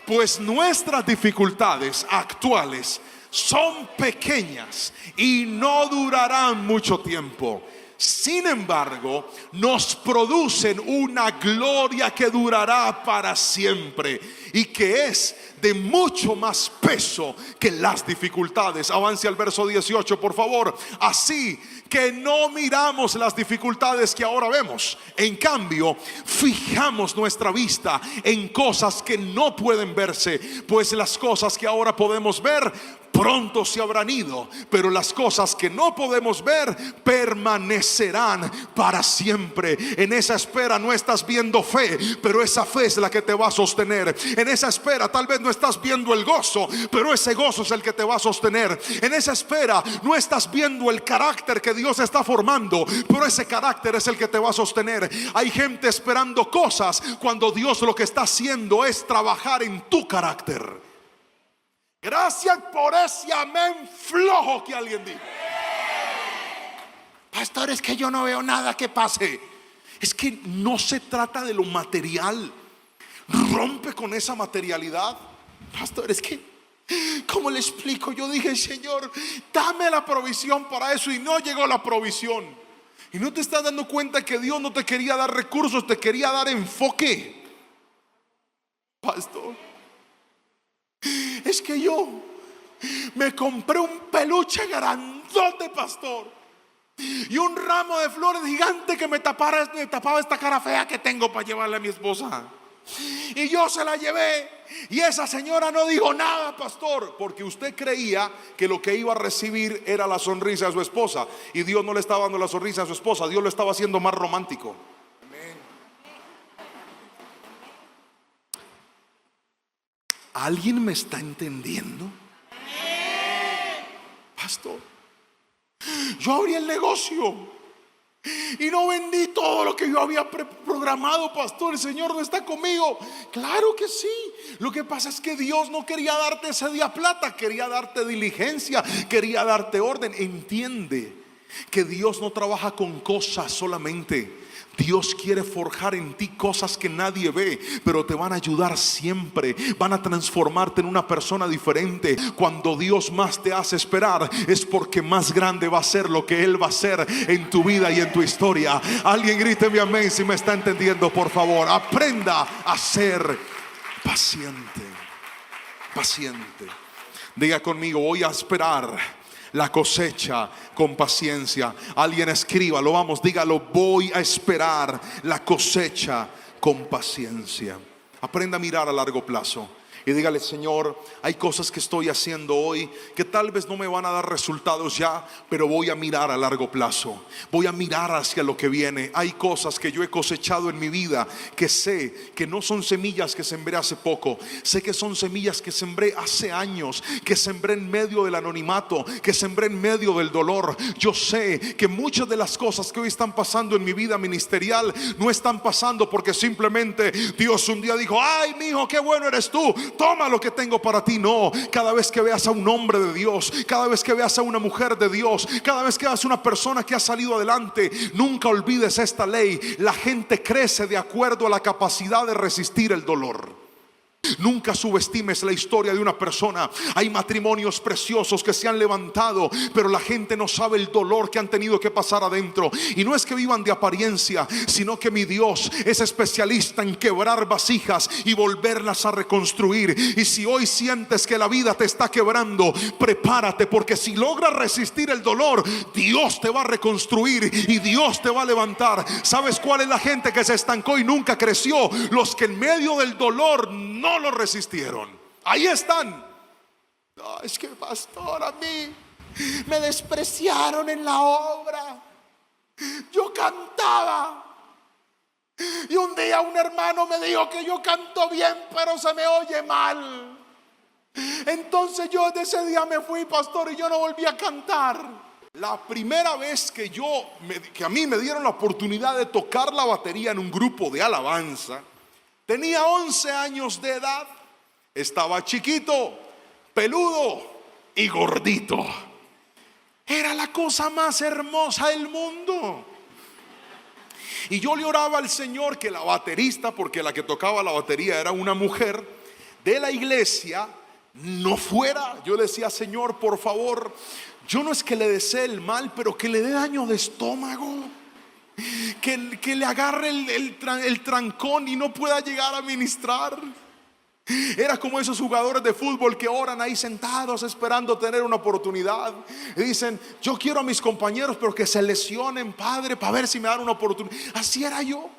Pues nuestras dificultades actuales son pequeñas y no durarán mucho tiempo. Sin embargo, nos producen una gloria que durará para siempre y que es de mucho más peso que las dificultades. Avance al verso 18, por favor. Así que no miramos las dificultades que ahora vemos. En cambio, fijamos nuestra vista en cosas que no pueden verse, pues las cosas que ahora podemos ver pronto se habrán ido, pero las cosas que no podemos ver permanecerán para siempre. En esa espera no estás viendo fe, pero esa fe es la que te va a sostener. En esa espera tal vez no estás viendo el gozo, pero ese gozo es el que te va a sostener. En esa espera no estás viendo el carácter que Dios está formando, pero ese carácter es el que te va a sostener. Hay gente esperando cosas cuando Dios lo que está haciendo es trabajar en tu carácter. Gracias por ese amén flojo que alguien dijo. Pastor, es que yo no veo nada que pase. Es que no se trata de lo material. Rompe con esa materialidad. Pastor, es que, ¿cómo le explico? Yo dije, Señor, dame la provisión para eso, y no llegó la provisión. Y no te estás dando cuenta que Dios no te quería dar recursos, te quería dar enfoque. Pastor, es que yo me compré un peluche grandote, pastor, y un ramo de flores gigante que me tapaba esta cara fea que tengo para llevarle a mi esposa. Y yo se la llevé, y esa señora no dijo nada, pastor, porque usted creía que lo que iba a recibir era la sonrisa de su esposa, y Dios no le estaba dando la sonrisa a su esposa, Dios lo estaba haciendo más romántico. ¿Alguien me está entendiendo? Pastor, yo abrí el negocio y no vendí todo lo que yo había programado, pastor. El Señor no está conmigo. Claro que sí. Lo que pasa es que Dios no quería darte ese día plata, quería darte diligencia, quería darte orden. Entiende que Dios no trabaja con cosas solamente. Dios quiere forjar en ti cosas que nadie ve, pero te van a ayudar siempre. Van a transformarte en una persona diferente. Cuando Dios más te hace esperar, es porque más grande va a ser lo que Él va a hacer en tu vida y en tu historia. Alguien gríteme amén si me está entendiendo, por favor. Aprenda a ser paciente. Paciente. Diga conmigo, voy a esperar la cosecha con paciencia. Alguien escríbalo, vamos, dígalo, voy a esperar la cosecha con paciencia. Aprenda a mirar a largo plazo. y dígale: Señor, hay cosas que estoy haciendo hoy que tal vez no me van a dar resultados ya, pero voy a mirar a largo plazo, voy a mirar hacia lo que viene. Hay cosas que yo he cosechado en mi vida que sé que no son semillas que sembré hace poco, sé que son semillas que sembré hace años, que sembré en medio del anonimato, que sembré en medio del dolor. Yo sé que muchas de las cosas que hoy están pasando en mi vida ministerial no están pasando porque simplemente Dios un día dijo: ay, mi hijo, qué bueno eres tú, toma lo que tengo para ti. No, cada vez que veas a un hombre de Dios, cada vez que veas a una mujer de Dios, cada vez que veas a una persona que ha salido adelante, nunca olvides esta ley: la gente crece de acuerdo a la capacidad de resistir el dolor. Nunca subestimes la historia de una persona. Hay matrimonios preciosos que se han levantado, pero la gente no sabe el dolor que han tenido que pasar adentro. Y no es que vivan de apariencia, sino que mi Dios es especialista en quebrar vasijas y volverlas a reconstruir. Y si hoy sientes que la vida te está quebrando, prepárate, porque si logras resistir el dolor, Dios te va a reconstruir y Dios te va a levantar. ¿Sabes cuál es la gente que se estancó y nunca creció? Los que en medio del dolor no lo resistieron. Ahí están. No, es que pastor, a mí me despreciaron en la obra. Yo cantaba y un día un hermano me dijo que yo canto bien, pero se me oye mal. Entonces yo desde ese día me fui, pastor, y yo no volví a cantar. La primera vez que a mí me dieron la oportunidad de tocar la batería en un grupo de alabanza, tenía 11 años de edad. Estaba chiquito, peludo y gordito. Era la cosa más hermosa del mundo. Y yo le oraba al Señor que la baterista, porque la que tocaba la batería era una mujer de la iglesia, no fuera. Yo le decía: Señor, por favor, yo no es que le desee el mal, pero que le dé daño de estómago, que le agarre el trancón y no pueda llegar a ministrar. Era como esos jugadores de fútbol que oran ahí sentados esperando tener una oportunidad y dicen: yo quiero a mis compañeros, pero que se lesionen, Padre, para ver si me dan una oportunidad. Así era yo.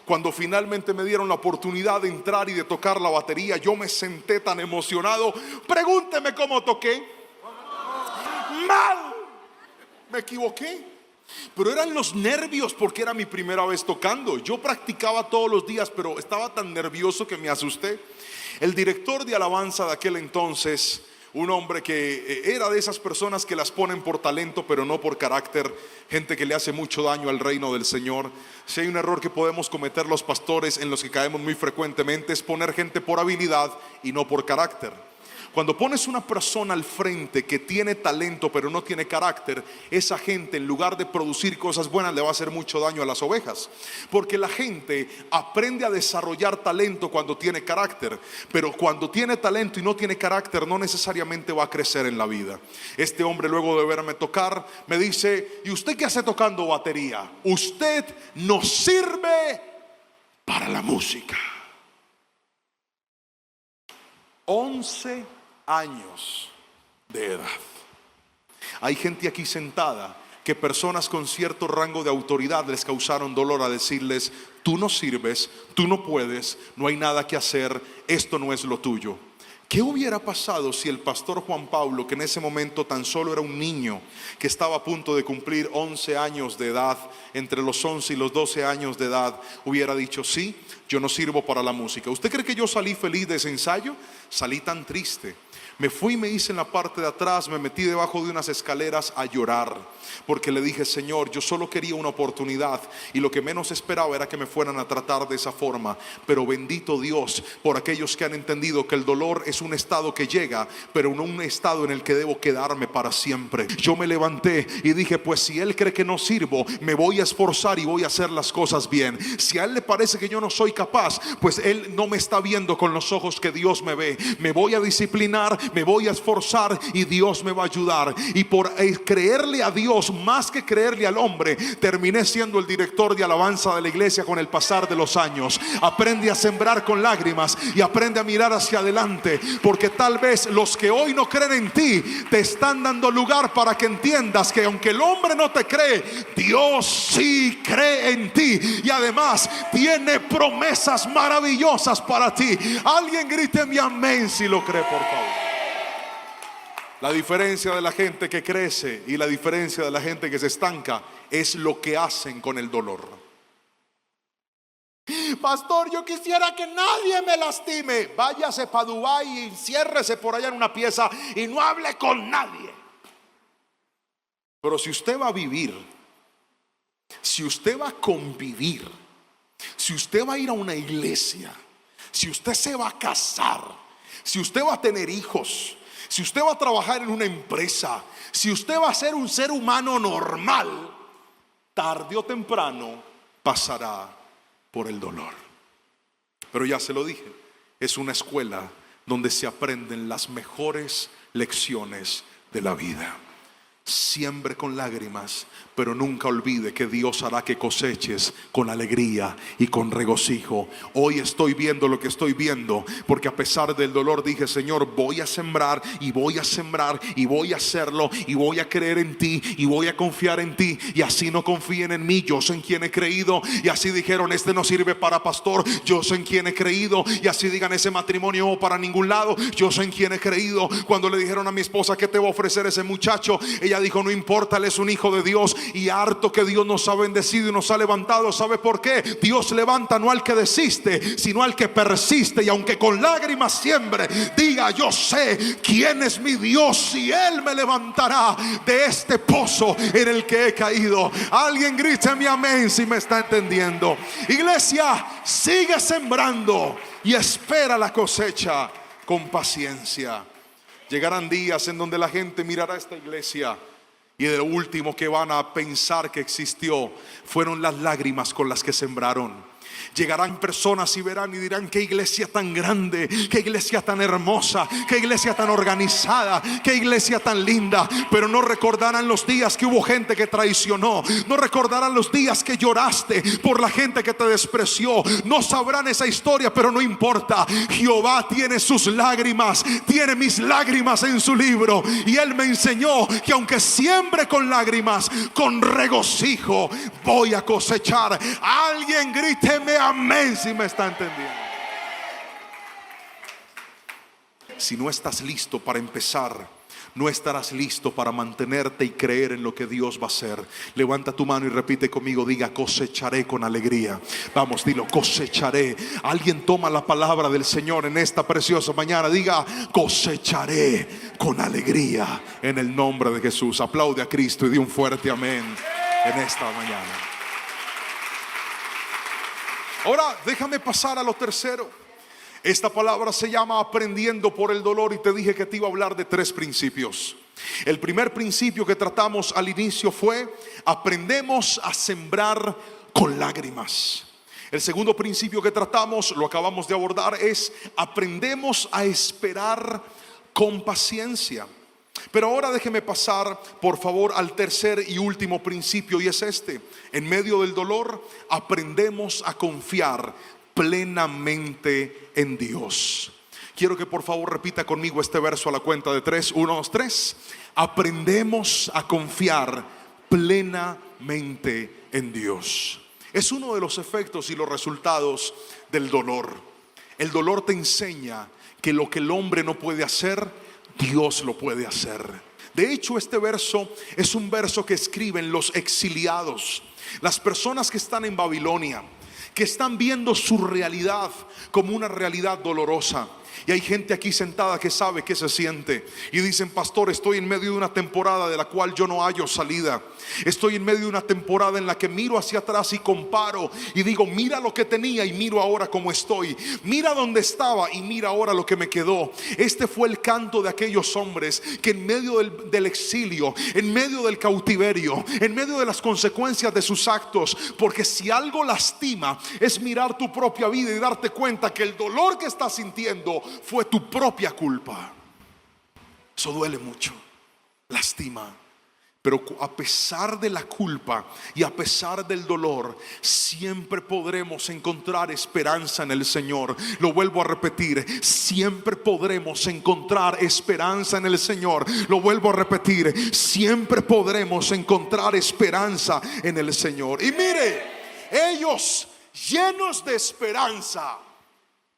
Cuando finalmente me dieron la oportunidad de entrar y de tocar la batería, yo me senté tan emocionado. Pregúnteme cómo toqué. Mal. Me equivoqué. Pero eran los nervios, porque era mi primera vez tocando. Yo practicaba todos los días, pero estaba tan nervioso que me asusté. El director de alabanza de aquel entonces, un hombre que era de esas personas que las ponen por talento pero no por carácter, gente que le hace mucho daño al reino del Señor. Si hay un error que podemos cometer los pastores, en los que caemos muy frecuentemente, es poner gente por habilidad y no por carácter. Cuando pones una persona al frente que tiene talento pero no tiene carácter, esa gente, en lugar de producir cosas buenas, le va a hacer mucho daño a las ovejas. Porque la gente aprende a desarrollar talento cuando tiene carácter, pero cuando tiene talento y no tiene carácter, no necesariamente va a crecer en la vida. Este hombre, luego de verme tocar, me dice: ¿y usted qué hace tocando batería? Usted no sirve para la música. 11 años de edad. Hay gente aquí sentada que personas con cierto rango de autoridad les causaron dolor a decirles: tú no sirves, tú no puedes, no hay nada que hacer, esto no es lo tuyo. ¿Qué hubiera pasado si el pastor Juan Pablo, que en ese momento tan solo era un niño, que estaba a punto de cumplir 11 años de edad, entre los 11 y los 12 años de edad, hubiera dicho: sí, yo no sirvo para la música? ¿Usted cree que yo salí feliz de ese ensayo? Salí tan triste. Me fui, me hice en la parte de atrás, me metí debajo de unas escaleras a llorar, porque le dije: Señor, yo solo quería una oportunidad y lo que menos esperaba era que me fueran a tratar de esa forma. Pero bendito Dios por aquellos que han entendido que el dolor es un estado que llega, pero no un estado en el que debo quedarme para siempre. Yo me levanté y dije: pues si Él cree que no sirvo, me voy a esforzar y voy a hacer las cosas bien. Si a Él le parece que yo no soy capaz, pues Él no me está viendo con los ojos que Dios me ve. Me voy a disciplinar, me voy a esforzar y Dios me va a ayudar. Y por creerle a Dios más que creerle al hombre, terminé siendo el director de alabanza de la iglesia con el pasar de los años. Aprende a sembrar con lágrimas y aprende a mirar hacia adelante, porque tal vez los que hoy no creen en ti te están dando lugar para que entiendas que aunque el hombre no te cree, Dios sí cree en ti y además tiene promesas promesas maravillosas para ti. Alguien grite mi amén si lo cree, por favor. La diferencia de la gente que crece y la diferencia de la gente que se estanca es lo que hacen con el dolor. Pastor, yo quisiera que nadie me lastime. Váyase para Dubái y enciérrese por allá en una pieza y no hable con nadie. Pero si usted va a vivir, si usted va a convivir, si usted va a ir a una iglesia, si usted se va a casar, si usted va a tener hijos, si usted va a trabajar en una empresa, si usted va a ser un ser humano normal, tarde o temprano pasará por el dolor. Pero ya se lo dije, es una escuela donde se aprenden las mejores lecciones de la vida. Siembre con lágrimas, pero nunca olvide que Dios hará que coseches con alegría y con regocijo. Hoy estoy viendo lo que estoy viendo, porque a pesar del dolor dije: Señor, voy a sembrar y voy a sembrar y voy a hacerlo y voy a creer en ti y voy a confiar en ti. Y así no confíen en mí, yo sé en quien he creído. Y así dijeron: este no sirve para pastor, yo sé en quien he creído. Y así digan: ese matrimonio no para ningún lado, yo sé en quien he creído. Cuando le dijeron a mi esposa: ¿qué te va a ofrecer ese muchacho? Ella dijo: no importa, él es un hijo de Dios. Y harto que Dios nos ha bendecido y nos ha levantado. ¿Sabe por qué? Dios levanta no al que desiste, sino al que persiste. Y aunque con lágrimas siembre, diga: yo sé quién es mi Dios y Él me levantará de este pozo en el que he caído. Alguien grite mi amén si me está entendiendo. Iglesia, sigue sembrando y espera la cosecha con paciencia. Llegarán días en donde la gente mirará esta iglesia y de lo último que van a pensar que existió fueron las lágrimas con las que sembraron. Llegarán personas y verán y dirán: qué iglesia tan grande, qué iglesia tan hermosa, qué iglesia tan organizada, qué iglesia tan linda. Pero no recordarán los días que hubo gente que traicionó, no recordarán los días que lloraste por la gente que te despreció. No sabrán esa historia, pero no importa. Jehová tiene sus lágrimas, tiene mis lágrimas en su libro. Y Él me enseñó que aunque siembre con lágrimas, con regocijo voy a cosechar. Alguien gríteme amén si me está entendiendo. Si no estás listo para empezar, no estarás listo para mantenerte y creer en lo que Dios va a hacer. Levanta tu mano y repite conmigo, diga: cosecharé con alegría. Vamos, dilo: cosecharé. Alguien toma la palabra del Señor en esta preciosa mañana. Diga: cosecharé con alegría en el nombre de Jesús. Aplaude a Cristo y di un fuerte amén en esta mañana. Ahora déjame pasar a lo tercero. Esta palabra se llama aprendiendo por el dolor, y te dije que te iba a hablar de 3 principios. El primer principio que tratamos al inicio fue: aprendemos a sembrar con lágrimas. El segundo principio que tratamos, lo acabamos de abordar, es: aprendemos a esperar con paciencia. Pero ahora déjeme pasar, por favor, al tercer y último principio, y es este: en medio del dolor aprendemos a confiar plenamente en Dios. Quiero que por favor repita conmigo este verso a la cuenta de 3. 1, 2, 3. Aprendemos a confiar plenamente en Dios. Es uno de los efectos y los resultados del dolor. El dolor te enseña que lo que el hombre no puede hacer, Dios lo puede hacer. De hecho, este verso es un verso que escriben los exiliados, las personas que están en Babilonia, que están viendo su realidad como una realidad dolorosa. Y hay gente aquí sentada que sabe que se siente y dicen: pastor, estoy en medio de una temporada de la cual yo no hallo salida. Estoy en medio de una temporada en la que miro hacia atrás y comparo y digo: mira lo que tenía y miro ahora cómo estoy. Mira dónde estaba y mira ahora lo que me quedó. Este fue el canto de aquellos hombres que en medio del exilio, en medio del cautiverio, en medio de las consecuencias de sus actos, porque si algo lastima es mirar tu propia vida y darte cuenta que el dolor que estás sintiendo fue tu propia culpa. Eso duele mucho, lastima. Pero a pesar de la culpa y a pesar del dolor, siempre podremos encontrar esperanza en el Señor. Lo vuelvo a repetir: siempre podremos encontrar esperanza en el Señor. Lo vuelvo a repetir: siempre podremos encontrar esperanza en el Señor. Y mire, ellos llenos de esperanza,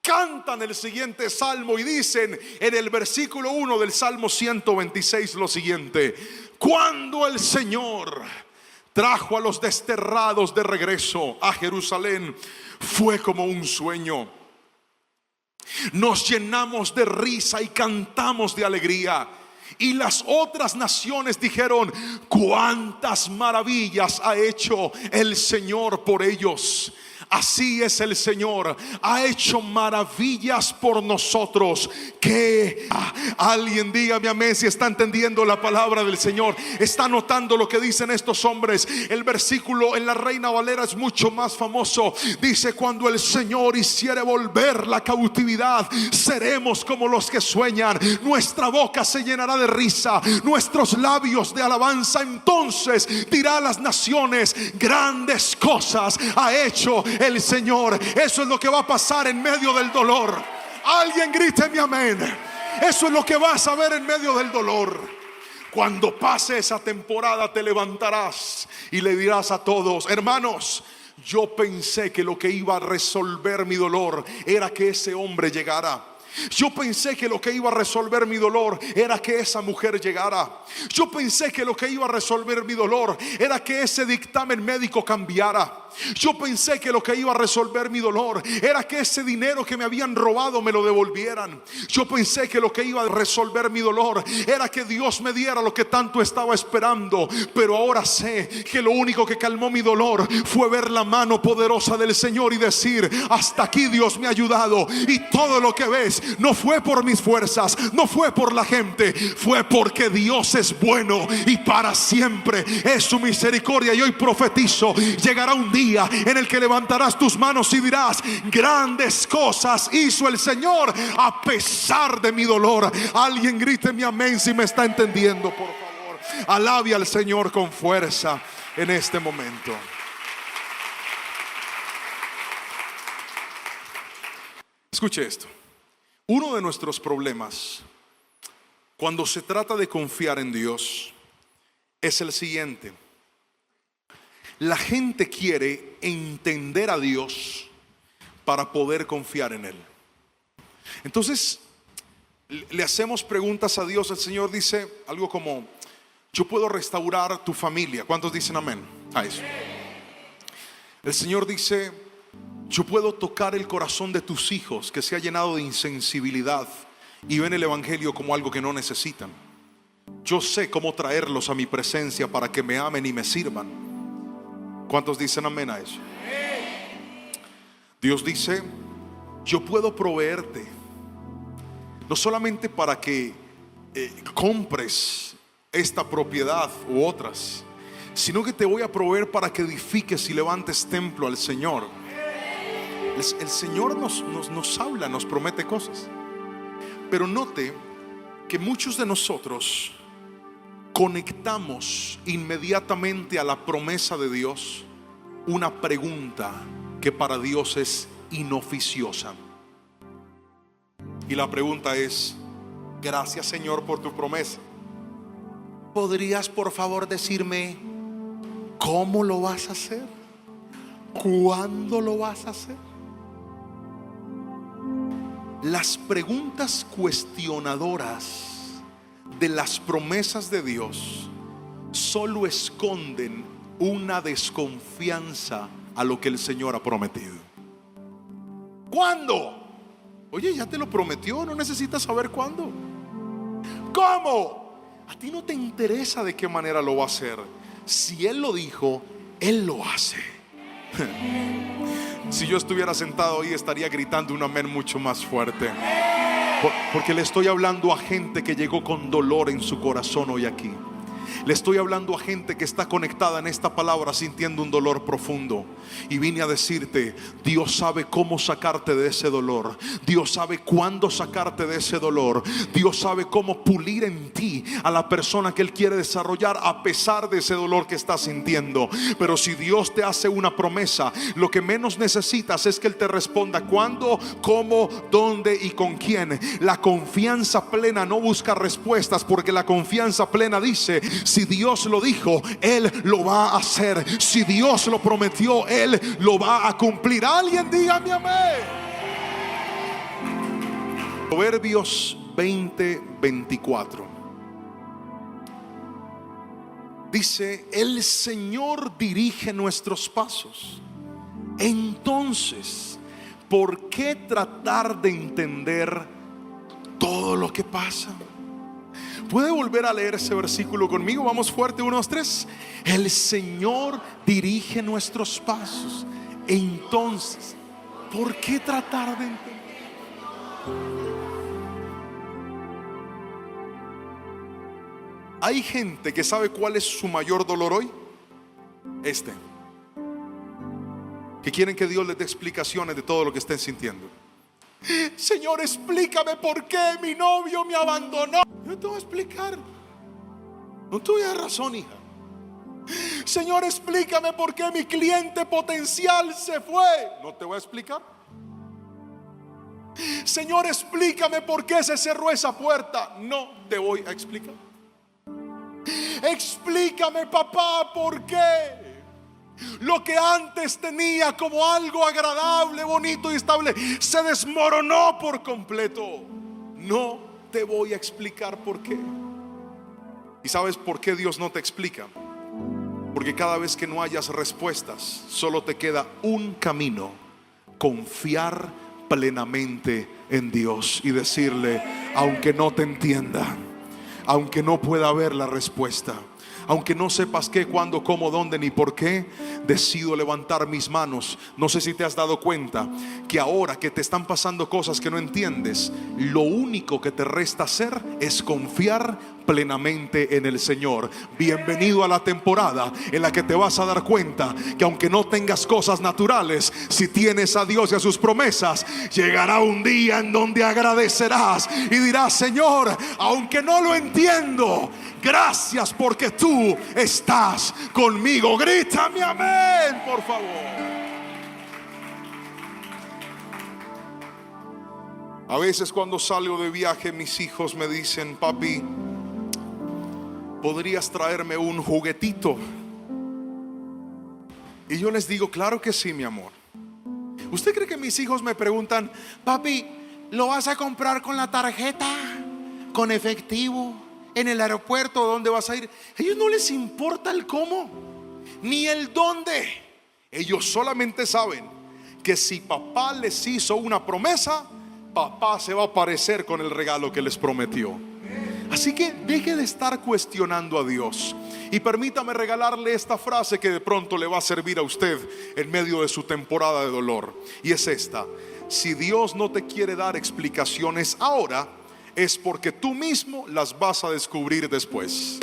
cantan el siguiente salmo y dicen en el versículo 1 del Salmo 126 lo siguiente: cuando el Señor trajo a los desterrados de regreso a Jerusalén, fue como un sueño. Nos llenamos de risa y cantamos de alegría. Y las otras naciones dijeron: cuántas maravillas ha hecho el Señor por ellos. Así es el Señor, ha hecho maravillas por nosotros. Que alguien dígame amén si está entendiendo la palabra del Señor, está notando lo que dicen estos hombres. El versículo en la Reina Valera es mucho más famoso. Dice: cuando el Señor hiciere volver la cautividad, seremos como los que sueñan. Nuestra boca se llenará de risa, nuestros labios de alabanza. Entonces dirá a las naciones: grandes cosas ha hecho el Señor. Eso es lo que va a pasar en medio del dolor. Alguien grite mi amén. Eso es lo que vas a ver en medio del dolor. Cuando pase esa temporada, te levantarás y le dirás a todos: hermanos, yo pensé que lo que iba a resolver mi dolor era que ese hombre llegara. Yo pensé que lo que iba a resolver mi dolor era que esa mujer llegara. Yo pensé que lo que iba a resolver mi dolor era que ese dictamen médico cambiara. Yo pensé que lo que iba a resolver mi dolor era que ese dinero que me habían robado me lo devolvieran. Yo pensé que lo que iba a resolver mi dolor era que Dios me diera lo que tanto estaba esperando. Pero ahora sé que lo único que calmó mi dolor fue ver la mano poderosa del Señor y decir: hasta aquí Dios me ha ayudado. Y todo lo que ves no fue por mis fuerzas, no fue por la gente, fue porque Dios es bueno y para siempre es su misericordia. Y hoy profetizo: llegará un día en el que levantarás tus manos y dirás: grandes cosas hizo el Señor a pesar de mi dolor. Alguien grite mi amén si me está entendiendo, por favor. Alabe al Señor con fuerza en este momento. Escuche esto. Uno de nuestros problemas cuando se trata de confiar en Dios es el siguiente: la gente quiere entender a Dios para poder confiar en Él. Entonces le hacemos preguntas a Dios. El Señor dice algo como: yo puedo restaurar tu familia. ¿Cuántos dicen amén a eso? El Señor dice: yo puedo tocar el corazón de tus hijos que se ha llenado de insensibilidad y ven el evangelio como algo que no necesitan. Yo sé cómo traerlos a mi presencia para que me amen y me sirvan. ¿Cuántos dicen amén a eso? Dios dice: yo puedo proveerte, no solamente para que compres esta propiedad u otras, sino que te voy a proveer para que edifiques y levantes templo al Señor. El Señor nos habla, nos promete cosas. Pero note que muchos de nosotros conectamos inmediatamente a la promesa de Dios una pregunta que para Dios es inoficiosa. Y la pregunta es: gracias Señor por tu promesa, ¿podrías por favor decirme cómo lo vas a hacer? ¿Cuándo lo vas a hacer? Las preguntas cuestionadoras de las promesas de Dios solo esconden una desconfianza a lo que el Señor ha prometido. ¿Cuándo? Oye, ya te lo prometió, no necesitas saber cuándo. ¿Cómo? A ti no te interesa de qué manera lo va a hacer. Si Él lo dijo, Él lo hace. Si yo estuviera sentado hoy estaría gritando un amén mucho más fuerte, porque le estoy hablando a gente que llegó con dolor en su corazón hoy aquí. Le estoy hablando a gente que está conectada en esta palabra sintiendo un dolor profundo. Y vine a decirte: Dios sabe cómo sacarte de ese dolor. Dios sabe cuándo sacarte de ese dolor. Dios sabe cómo pulir en ti a la persona que Él quiere desarrollar a pesar de ese dolor que estás sintiendo. Pero si Dios te hace una promesa, lo que menos necesitas es que Él te responda cuándo, cómo, dónde y con quién. La confianza plena no busca respuestas, porque la confianza plena dice: Si Dios lo dijo, Él lo va a hacer. Si Dios lo prometió, Él lo va a cumplir. Alguien dígame amén. Proverbios 20:24 dice: el Señor dirige nuestros pasos. Entonces, ¿por qué tratar de entender todo lo que pasa? ¿Puede volver a leer ese versículo conmigo? Vamos fuerte, 1, 2, 3. El Señor dirige nuestros pasos. Entonces, ¿por qué tratar de entender? Hay gente que sabe cuál es su mayor dolor hoy. Que quieren que Dios les dé explicaciones de todo lo que estén sintiendo. Señor, explícame por qué mi novio me abandonó. Yo te voy a explicar. No te voy a dar razón, hija. Señor, explícame por qué mi cliente potencial se fue. No te voy a explicar. Señor, explícame por qué se cerró esa puerta. No te voy a explicar. Explícame, papá, por qué lo que antes tenía como algo agradable, bonito y estable se desmoronó por completo. No te voy a explicar por qué. ¿Y sabes por qué Dios no te explica? Porque cada vez que no hayas respuestas, solo te queda un camino: confiar plenamente en Dios y decirle, aunque no te entienda, aunque no pueda ver la respuesta, aunque no sepas qué, cuándo, cómo, dónde ni por qué, decido levantar mis manos. No sé si te has dado cuenta que ahora que te están pasando cosas que no entiendes, lo único que te resta hacer es confiar plenamente en el Señor. Bienvenido a la temporada en la que te vas a dar cuenta que aunque no tengas cosas naturales, si tienes a Dios y a sus promesas, llegará un día en donde agradecerás y dirás: Señor, aunque no lo entiendo, gracias porque tú estás conmigo. Grítame amén, por favor. A veces cuando salgo de viaje, mis hijos me dicen: papi, ¿podrías traerme un juguetito? Y yo les digo: claro que sí, mi amor. ¿Usted cree que mis hijos me preguntan: papi, ¿lo vas a comprar con la tarjeta, con efectivo, en el aeropuerto, dónde vas a ir? A ellos no les importa el cómo ni el dónde. Ellos solamente saben que si papá les hizo una promesa, papá se va a aparecer con el regalo que les prometió. Así que deje de estar cuestionando a Dios y permítame regalarle esta frase que de pronto le va a servir a usted en medio de su temporada de dolor. Y es esta: si Dios no te quiere dar explicaciones ahora, es porque tú mismo las vas a descubrir después.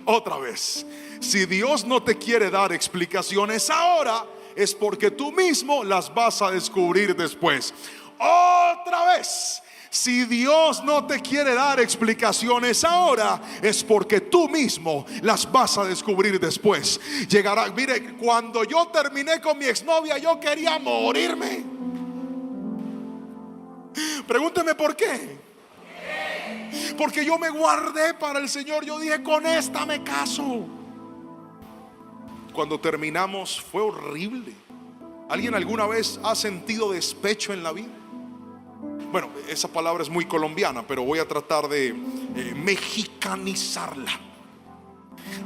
Otra vez: si Dios no te quiere dar explicaciones ahora, es porque tú mismo las vas a descubrir después. Otra vez: si Dios no te quiere dar explicaciones ahora, es porque tú mismo las vas a descubrir después. Llegará, mire, cuando yo terminé con mi exnovia, yo quería morirme. Pregúnteme por qué. Porque yo me guardé para el Señor. Yo dije: con esta me caso. Cuando terminamos fue horrible. ¿Alguien alguna vez ha sentido despecho en la vida? Bueno, esa palabra es muy colombiana, pero voy a tratar de mexicanizarla.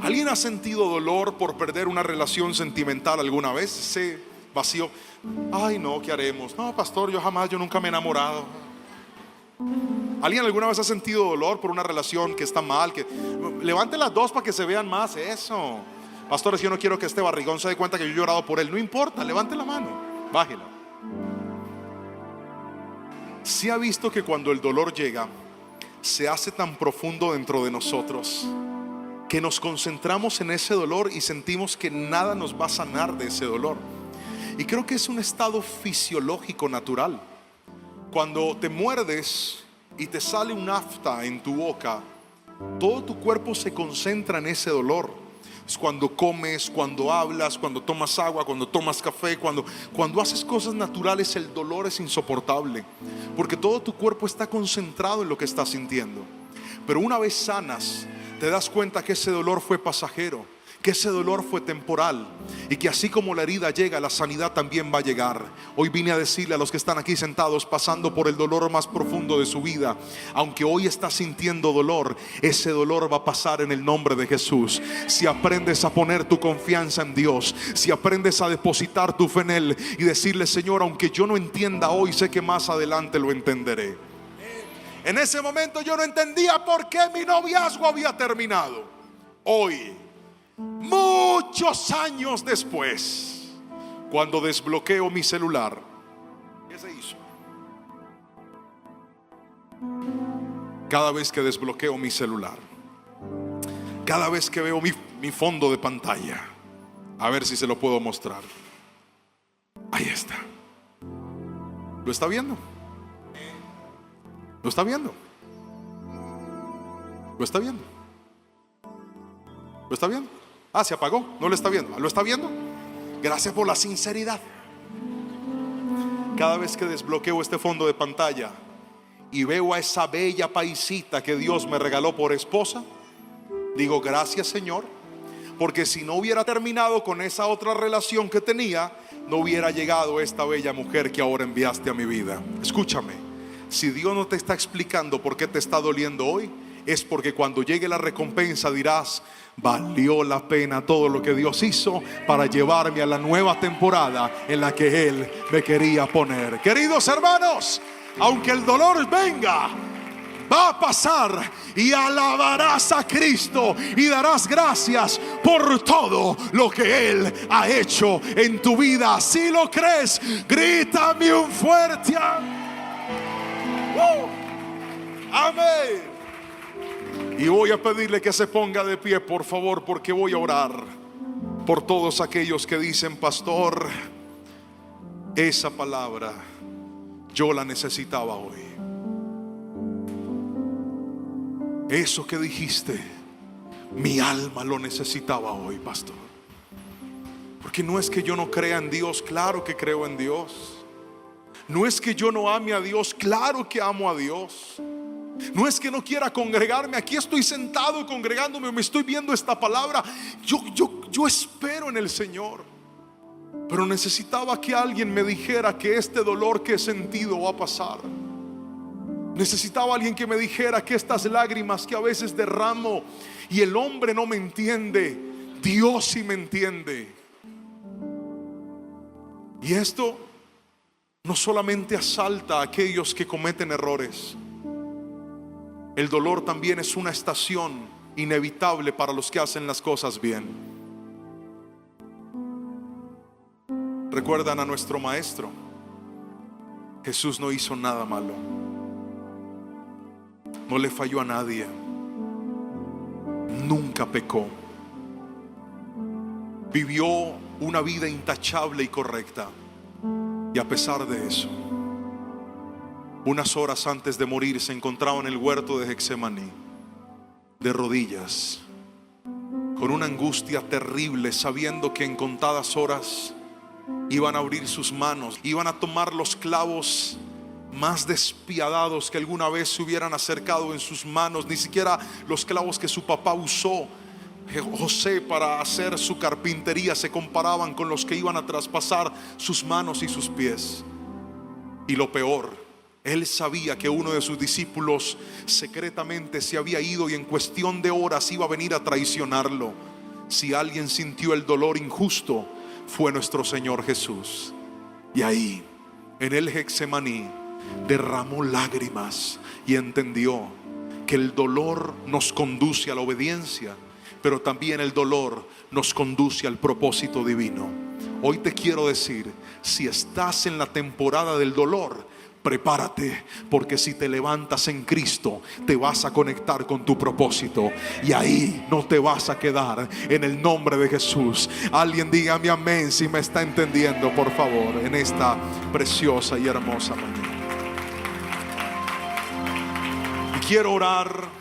¿Alguien ha sentido dolor por perder una relación sentimental alguna vez? Ese vacío: ay no, ¿qué haremos? No, pastor, yo nunca me he enamorado. ¿Alguien alguna vez ha sentido dolor por una relación que está mal? Levante las dos para que se vean más. Eso. Pastores, yo no quiero que este barrigón se dé cuenta que yo he llorado por él. No importa, levante la mano, bájela. ¿Se ha visto que cuando el dolor llega, se hace tan profundo dentro de nosotros que nos concentramos en ese dolor y sentimos que nada nos va a sanar de ese dolor? Y creo que es un estado fisiológico natural. Cuando te muerdes y te sale un afta en tu boca, todo tu cuerpo se concentra en ese dolor. Es cuando comes, cuando hablas, cuando tomas agua, cuando tomas café, cuando haces cosas naturales, el dolor es insoportable, porque todo tu cuerpo está concentrado en lo que estás sintiendo. Pero una vez sanas, te das cuenta que ese dolor fue pasajero, que ese dolor fue temporal, y que así como la herida llega, la sanidad también va a llegar. Hoy vine a decirle a los que están aquí sentados pasando por el dolor más profundo de su vida, aunque hoy estás sintiendo dolor, ese dolor va a pasar en el nombre de Jesús. Si aprendes a poner tu confianza en Dios, si aprendes a depositar tu fe en Él y decirle: Señor, aunque yo no entienda hoy, sé que más adelante lo entenderé. En ese momento yo no entendía por qué mi noviazgo había terminado. Hoy, muchos años después, cuando desbloqueo mi celular, ¿qué se hizo? Cada vez que desbloqueo mi celular, cada vez que veo mi fondo de pantalla, a ver si se lo puedo mostrar. Ahí está. ¿Lo está viendo? ¿Lo está viendo? ¿Lo está viendo? ¿Lo está viendo? Ah, se apagó, no lo está viendo. ¿Lo está viendo? Gracias por la sinceridad. Cada vez que desbloqueo este fondo de pantalla y veo a esa bella paisita que Dios me regaló por esposa, digo: gracias, Señor, porque si no hubiera terminado con esa otra relación que tenía, no hubiera llegado esta bella mujer que ahora enviaste a mi vida. Escúchame, si Dios no te está explicando por qué te está doliendo hoy, es porque cuando llegue la recompensa dirás: valió la pena todo lo que Dios hizo para llevarme a la nueva temporada en la que Él me quería poner. Queridos hermanos, aunque el dolor venga, va a pasar, y alabarás a Cristo y darás gracias por todo lo que Él ha hecho en tu vida. Si lo crees, grítame un fuerte amén. Y voy a pedirle que se ponga de pie, por favor, porque voy a orar por todos aquellos que dicen: pastor, esa palabra yo la necesitaba hoy. Eso que dijiste, mi alma lo necesitaba hoy, pastor. Porque no es que yo no crea en Dios, claro que creo en Dios. No es que yo no ame a Dios, claro que amo a Dios. No es que no quiera congregarme, aquí estoy sentado congregándome, me estoy viendo esta palabra. Yo espero en el Señor, pero necesitaba que alguien me dijera que este dolor que he sentido va a pasar. Necesitaba alguien que me dijera que estas lágrimas que a veces derramo y el hombre no me entiende, Dios sí me entiende. Y esto no solamente asalta a aquellos que cometen errores. El dolor también es una estación inevitable para los que hacen las cosas bien. ¿Recuerdan a nuestro maestro? Jesús no hizo nada malo, no le falló a nadie, nunca pecó, vivió una vida intachable y correcta. Y a pesar de eso, unas horas antes de morir se encontraba en el huerto de Getsemaní, de rodillas, con una angustia terrible, sabiendo que en contadas horas iban a abrir sus manos, iban a tomar los clavos más despiadados que alguna vez se hubieran acercado en sus manos. Ni siquiera los clavos que su papá usó, José, para hacer su carpintería, se comparaban con los que iban a traspasar sus manos y sus pies. Y lo peor, él sabía que uno de sus discípulos secretamente se había ido y en cuestión de horas iba a venir a traicionarlo. Si alguien sintió el dolor injusto, fue nuestro Señor Jesús. Y ahí, en el Getsemaní, derramó lágrimas y entendió que el dolor nos conduce a la obediencia, pero también el dolor nos conduce al propósito divino. Hoy te quiero decir, si estás en la temporada del dolor, prepárate, porque si te levantas en Cristo, te vas a conectar con tu propósito y ahí no te vas a quedar, en el nombre de Jesús. Alguien dígame amén si me está entendiendo, por favor, en esta preciosa y hermosa mañana. Y quiero orar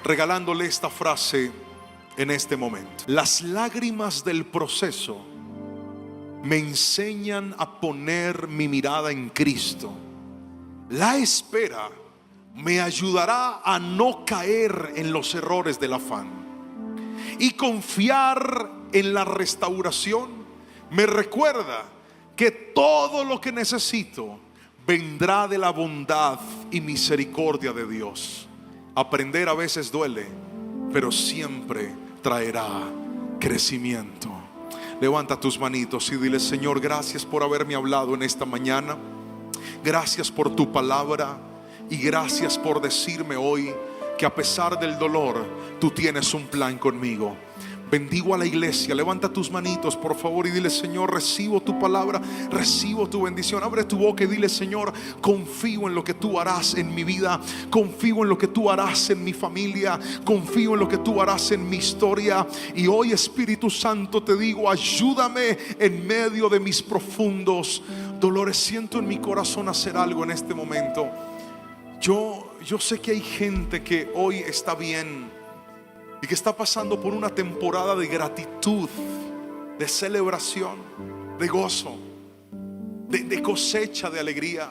regalándole esta frase en este momento: las lágrimas del proceso me enseñan a poner mi mirada en Cristo. La espera me ayudará a no caer en los errores del afán y confiar en la restauración. Me recuerda que todo lo que necesito vendrá de la bondad y misericordia de Dios. Aprender a veces duele, pero siempre traerá crecimiento. Levanta tus manitos y dile: Señor, gracias por haberme hablado en esta mañana. Gracias por tu palabra y gracias por decirme hoy que a pesar del dolor, tú tienes un plan conmigo. Bendigo a la iglesia. Levanta tus manitos, por favor, y dile: Señor, recibo tu palabra, recibo tu bendición. Abre tu boca y dile: Señor, confío en lo que tú harás en mi vida, confío en lo que tú harás en mi familia, confío en lo que tú harás en mi historia. Y hoy, Espíritu Santo, te digo: ayúdame en medio de mis profundos dolores. Siento en mi corazón hacer algo en este momento. Yo sé que hay gente que hoy está bien y que está pasando por una temporada de gratitud, de celebración, de gozo, de cosecha de alegría.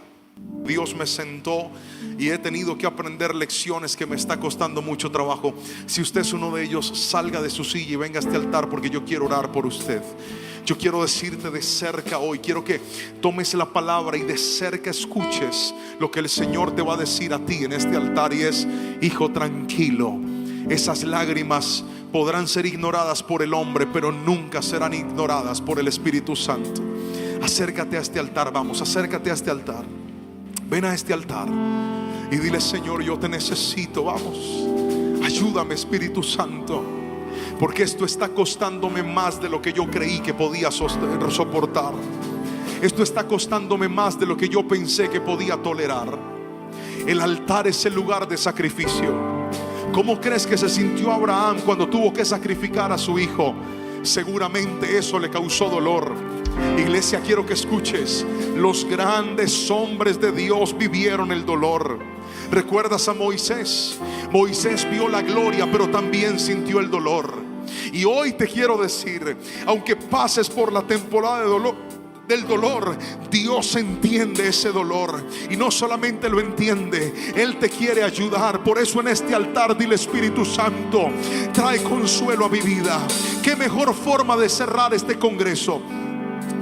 Dios me sentó y he tenido que aprender lecciones que me está costando mucho trabajo. Si usted es uno de ellos, salga de su silla y venga a este altar, porque yo quiero orar por usted. Yo quiero decirte de cerca hoy, quiero que tomes la palabra y de cerca escuches lo que el Señor te va a decir a ti en este altar. Y es: hijo, tranquilo. Esas lágrimas podrán ser ignoradas por el hombre, pero nunca serán ignoradas por el Espíritu Santo. Acércate a este altar, vamos, acércate a este altar. Ven a este altar y dile: Señor, yo te necesito, vamos. Ayúdame, Espíritu Santo, porque esto está costándome más de lo que yo creí que podía soportar. Esto está costándome más de lo que yo pensé que podía tolerar. El altar es el lugar de sacrificio. ¿Cómo crees que se sintió Abraham cuando tuvo que sacrificar a su hijo? Seguramente eso le causó dolor. Iglesia, quiero que escuches: los grandes hombres de Dios vivieron el dolor. ¿Recuerdas a Moisés? Moisés vio la gloria, pero también sintió el dolor. Y hoy te quiero decir: aunque pases por la temporada del dolor, Dios entiende ese dolor, y no solamente lo entiende, Él te quiere ayudar. Por eso en este altar dile: Espíritu Santo, trae consuelo a mi vida. Qué mejor forma de cerrar este congreso,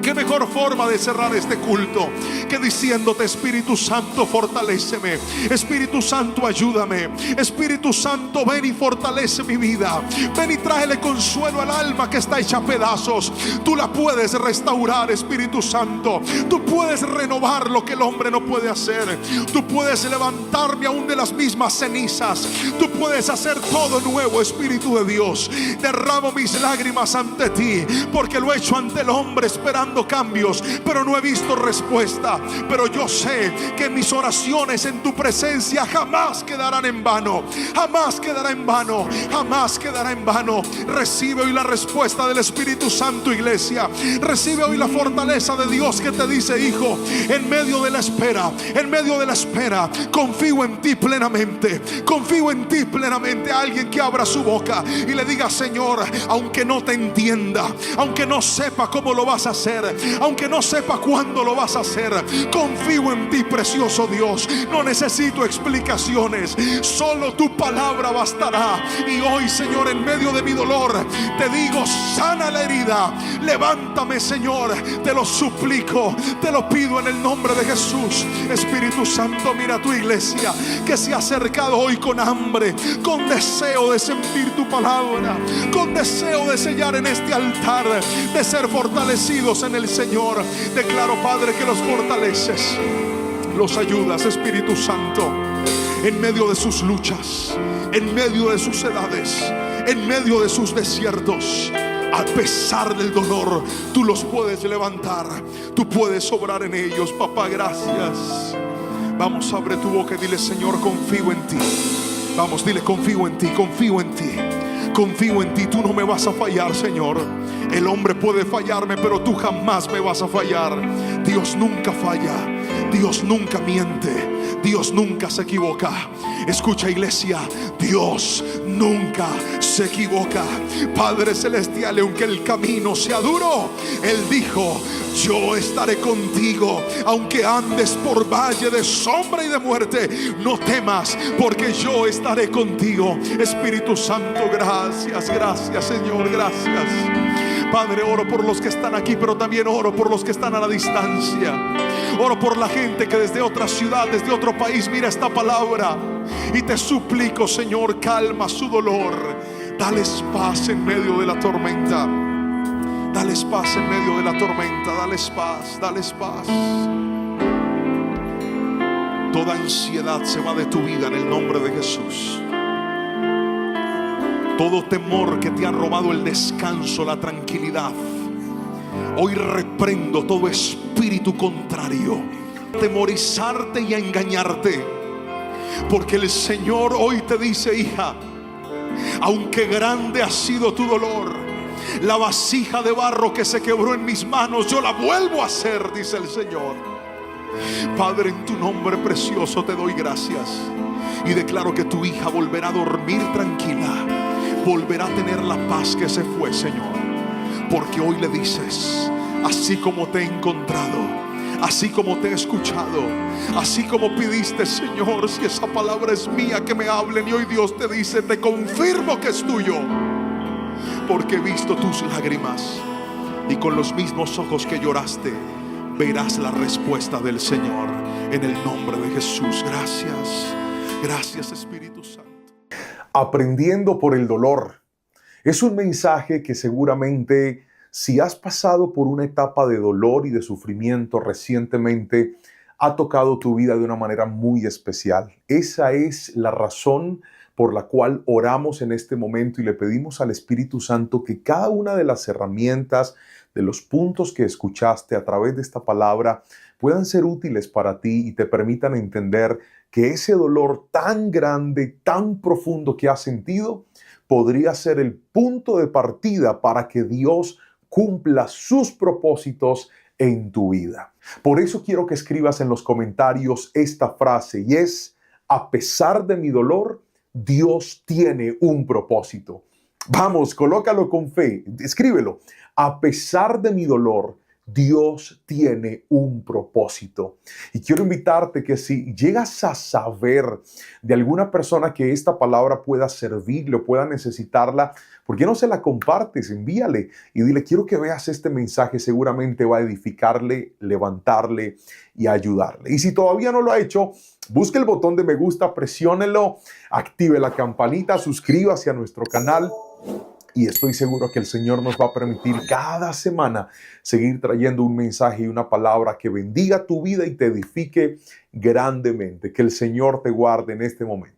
qué mejor forma de cerrar este culto que diciéndote: Espíritu Santo, fortaléceme. Espíritu Santo, ayúdame. Espíritu Santo, ven y fortalece mi vida. Ven y tráele consuelo al alma que está hecha a pedazos. Tú la puedes restaurar, Espíritu Santo. Tú puedes renovar lo que el hombre no puede hacer. Tú puedes levantarme aún de las mismas cenizas. Tú puedes hacer todo nuevo, Espíritu de Dios. Derramo mis lágrimas ante ti, porque lo he hecho ante el hombre esperando cambios, pero no he visto respuesta. Pero yo sé que mis oraciones en tu presencia jamás quedarán en vano. Jamás quedará en vano. Jamás quedará en vano. Recibe hoy la respuesta del Espíritu Santo, iglesia. Recibe hoy la fortaleza de Dios que te dice: hijo, en medio de la espera, en medio de la espera, confío en ti plenamente. Confío en ti plenamente. Alguien que abra su boca y le diga: Señor, aunque no te entienda, aunque no sepa cómo lo vas a hacer, aunque no sepa cuándo lo vas a hacer, confío en ti, precioso Dios. No necesito explicaciones, solo tu palabra bastará. Y hoy, Señor, en medio de mi dolor, te digo: sana la herida, levántame, Señor, te lo suplico, te lo pido en el nombre de Jesús. Espíritu Santo, mira a tu iglesia que se ha acercado hoy con hambre, con deseo de sentir tu palabra, con deseo de sellar en este altar, de ser fortalecidos en el Señor. Declaro, Padre, que los fortaleces, los ayudas, Espíritu Santo, en medio de sus luchas, en medio de sus edades, en medio de sus desiertos. A pesar del dolor, tú los puedes levantar, tú puedes obrar en ellos. Papá, gracias. Vamos, abre tu boca y dile: Señor, confío en ti. Vamos, dile: confío en ti, confío en ti. Confío en ti, tú no me vas a fallar, Señor. El hombre puede fallarme, pero tú jamás me vas a fallar. Dios nunca falla, Dios nunca miente, Dios nunca se equivoca. Escucha, iglesia, Dios nunca se equivoca. Padre celestial, aunque el camino sea duro, Él dijo: yo estaré contigo. Aunque andes por valle de sombra y de muerte, no temas, porque yo estaré contigo. Espíritu Santo, gracias, gracias Señor, gracias. Padre, oro por los que están aquí, pero también oro por los que están a la distancia. Oro por la gente que desde otra ciudad, desde otro país mira esta palabra. Y te suplico, Señor, calma su dolor. Dales paz en medio de la tormenta. Dales paz en medio de la tormenta. Dales paz, dales paz. Toda ansiedad se va de tu vida en el nombre de Jesús. Todo temor que te ha robado el descanso, la tranquilidad, hoy reprendo todo espíritu contrario a temorizarte y a engañarte. Porque el Señor hoy te dice: hija, aunque grande ha sido tu dolor, la vasija de barro que se quebró en mis manos, yo la vuelvo a hacer, dice el Señor. Padre, en tu nombre precioso te doy gracias. Y declaro que tu hija volverá a dormir tranquila, volverá a tener la paz que se fue, Señor. Porque hoy le dices: así como te he encontrado, así como te he escuchado, así como pidiste, Señor, si esa palabra es mía, que me hablen. Y hoy Dios te dice: te confirmo que es tuyo, porque he visto tus lágrimas, y con los mismos ojos que lloraste verás la respuesta del Señor, en el nombre de Jesús. Gracias, gracias Espíritu Santo. Aprendiendo por el dolor. Es un mensaje que seguramente, si has pasado por una etapa de dolor y de sufrimiento recientemente, ha tocado tu vida de una manera muy especial. Esa es la razón por la cual oramos en este momento y le pedimos al Espíritu Santo que cada una de las herramientas, de los puntos que escuchaste a través de esta palabra, puedan ser útiles para ti y te permitan entender que ese dolor tan grande, tan profundo que has sentido, podría ser el punto de partida para que Dios cumpla sus propósitos en tu vida. Por eso quiero que escribas en los comentarios esta frase, y es: a pesar de mi dolor, Dios tiene un propósito. Vamos, colócalo con fe, escríbelo. A pesar de mi dolor, Dios tiene un propósito. Y quiero invitarte que si llegas a saber de alguna persona que esta palabra pueda servirle o pueda necesitarla, ¿por qué no se la compartes? Envíale y dile: quiero que veas este mensaje, seguramente va a edificarle, levantarle y ayudarle. Y si todavía no lo ha hecho, busque el botón de me gusta, presiónelo, active la campanita, suscríbase a nuestro canal. Y estoy seguro que el Señor nos va a permitir cada semana seguir trayendo un mensaje y una palabra que bendiga tu vida y te edifique grandemente. Que el Señor te guarde en este momento.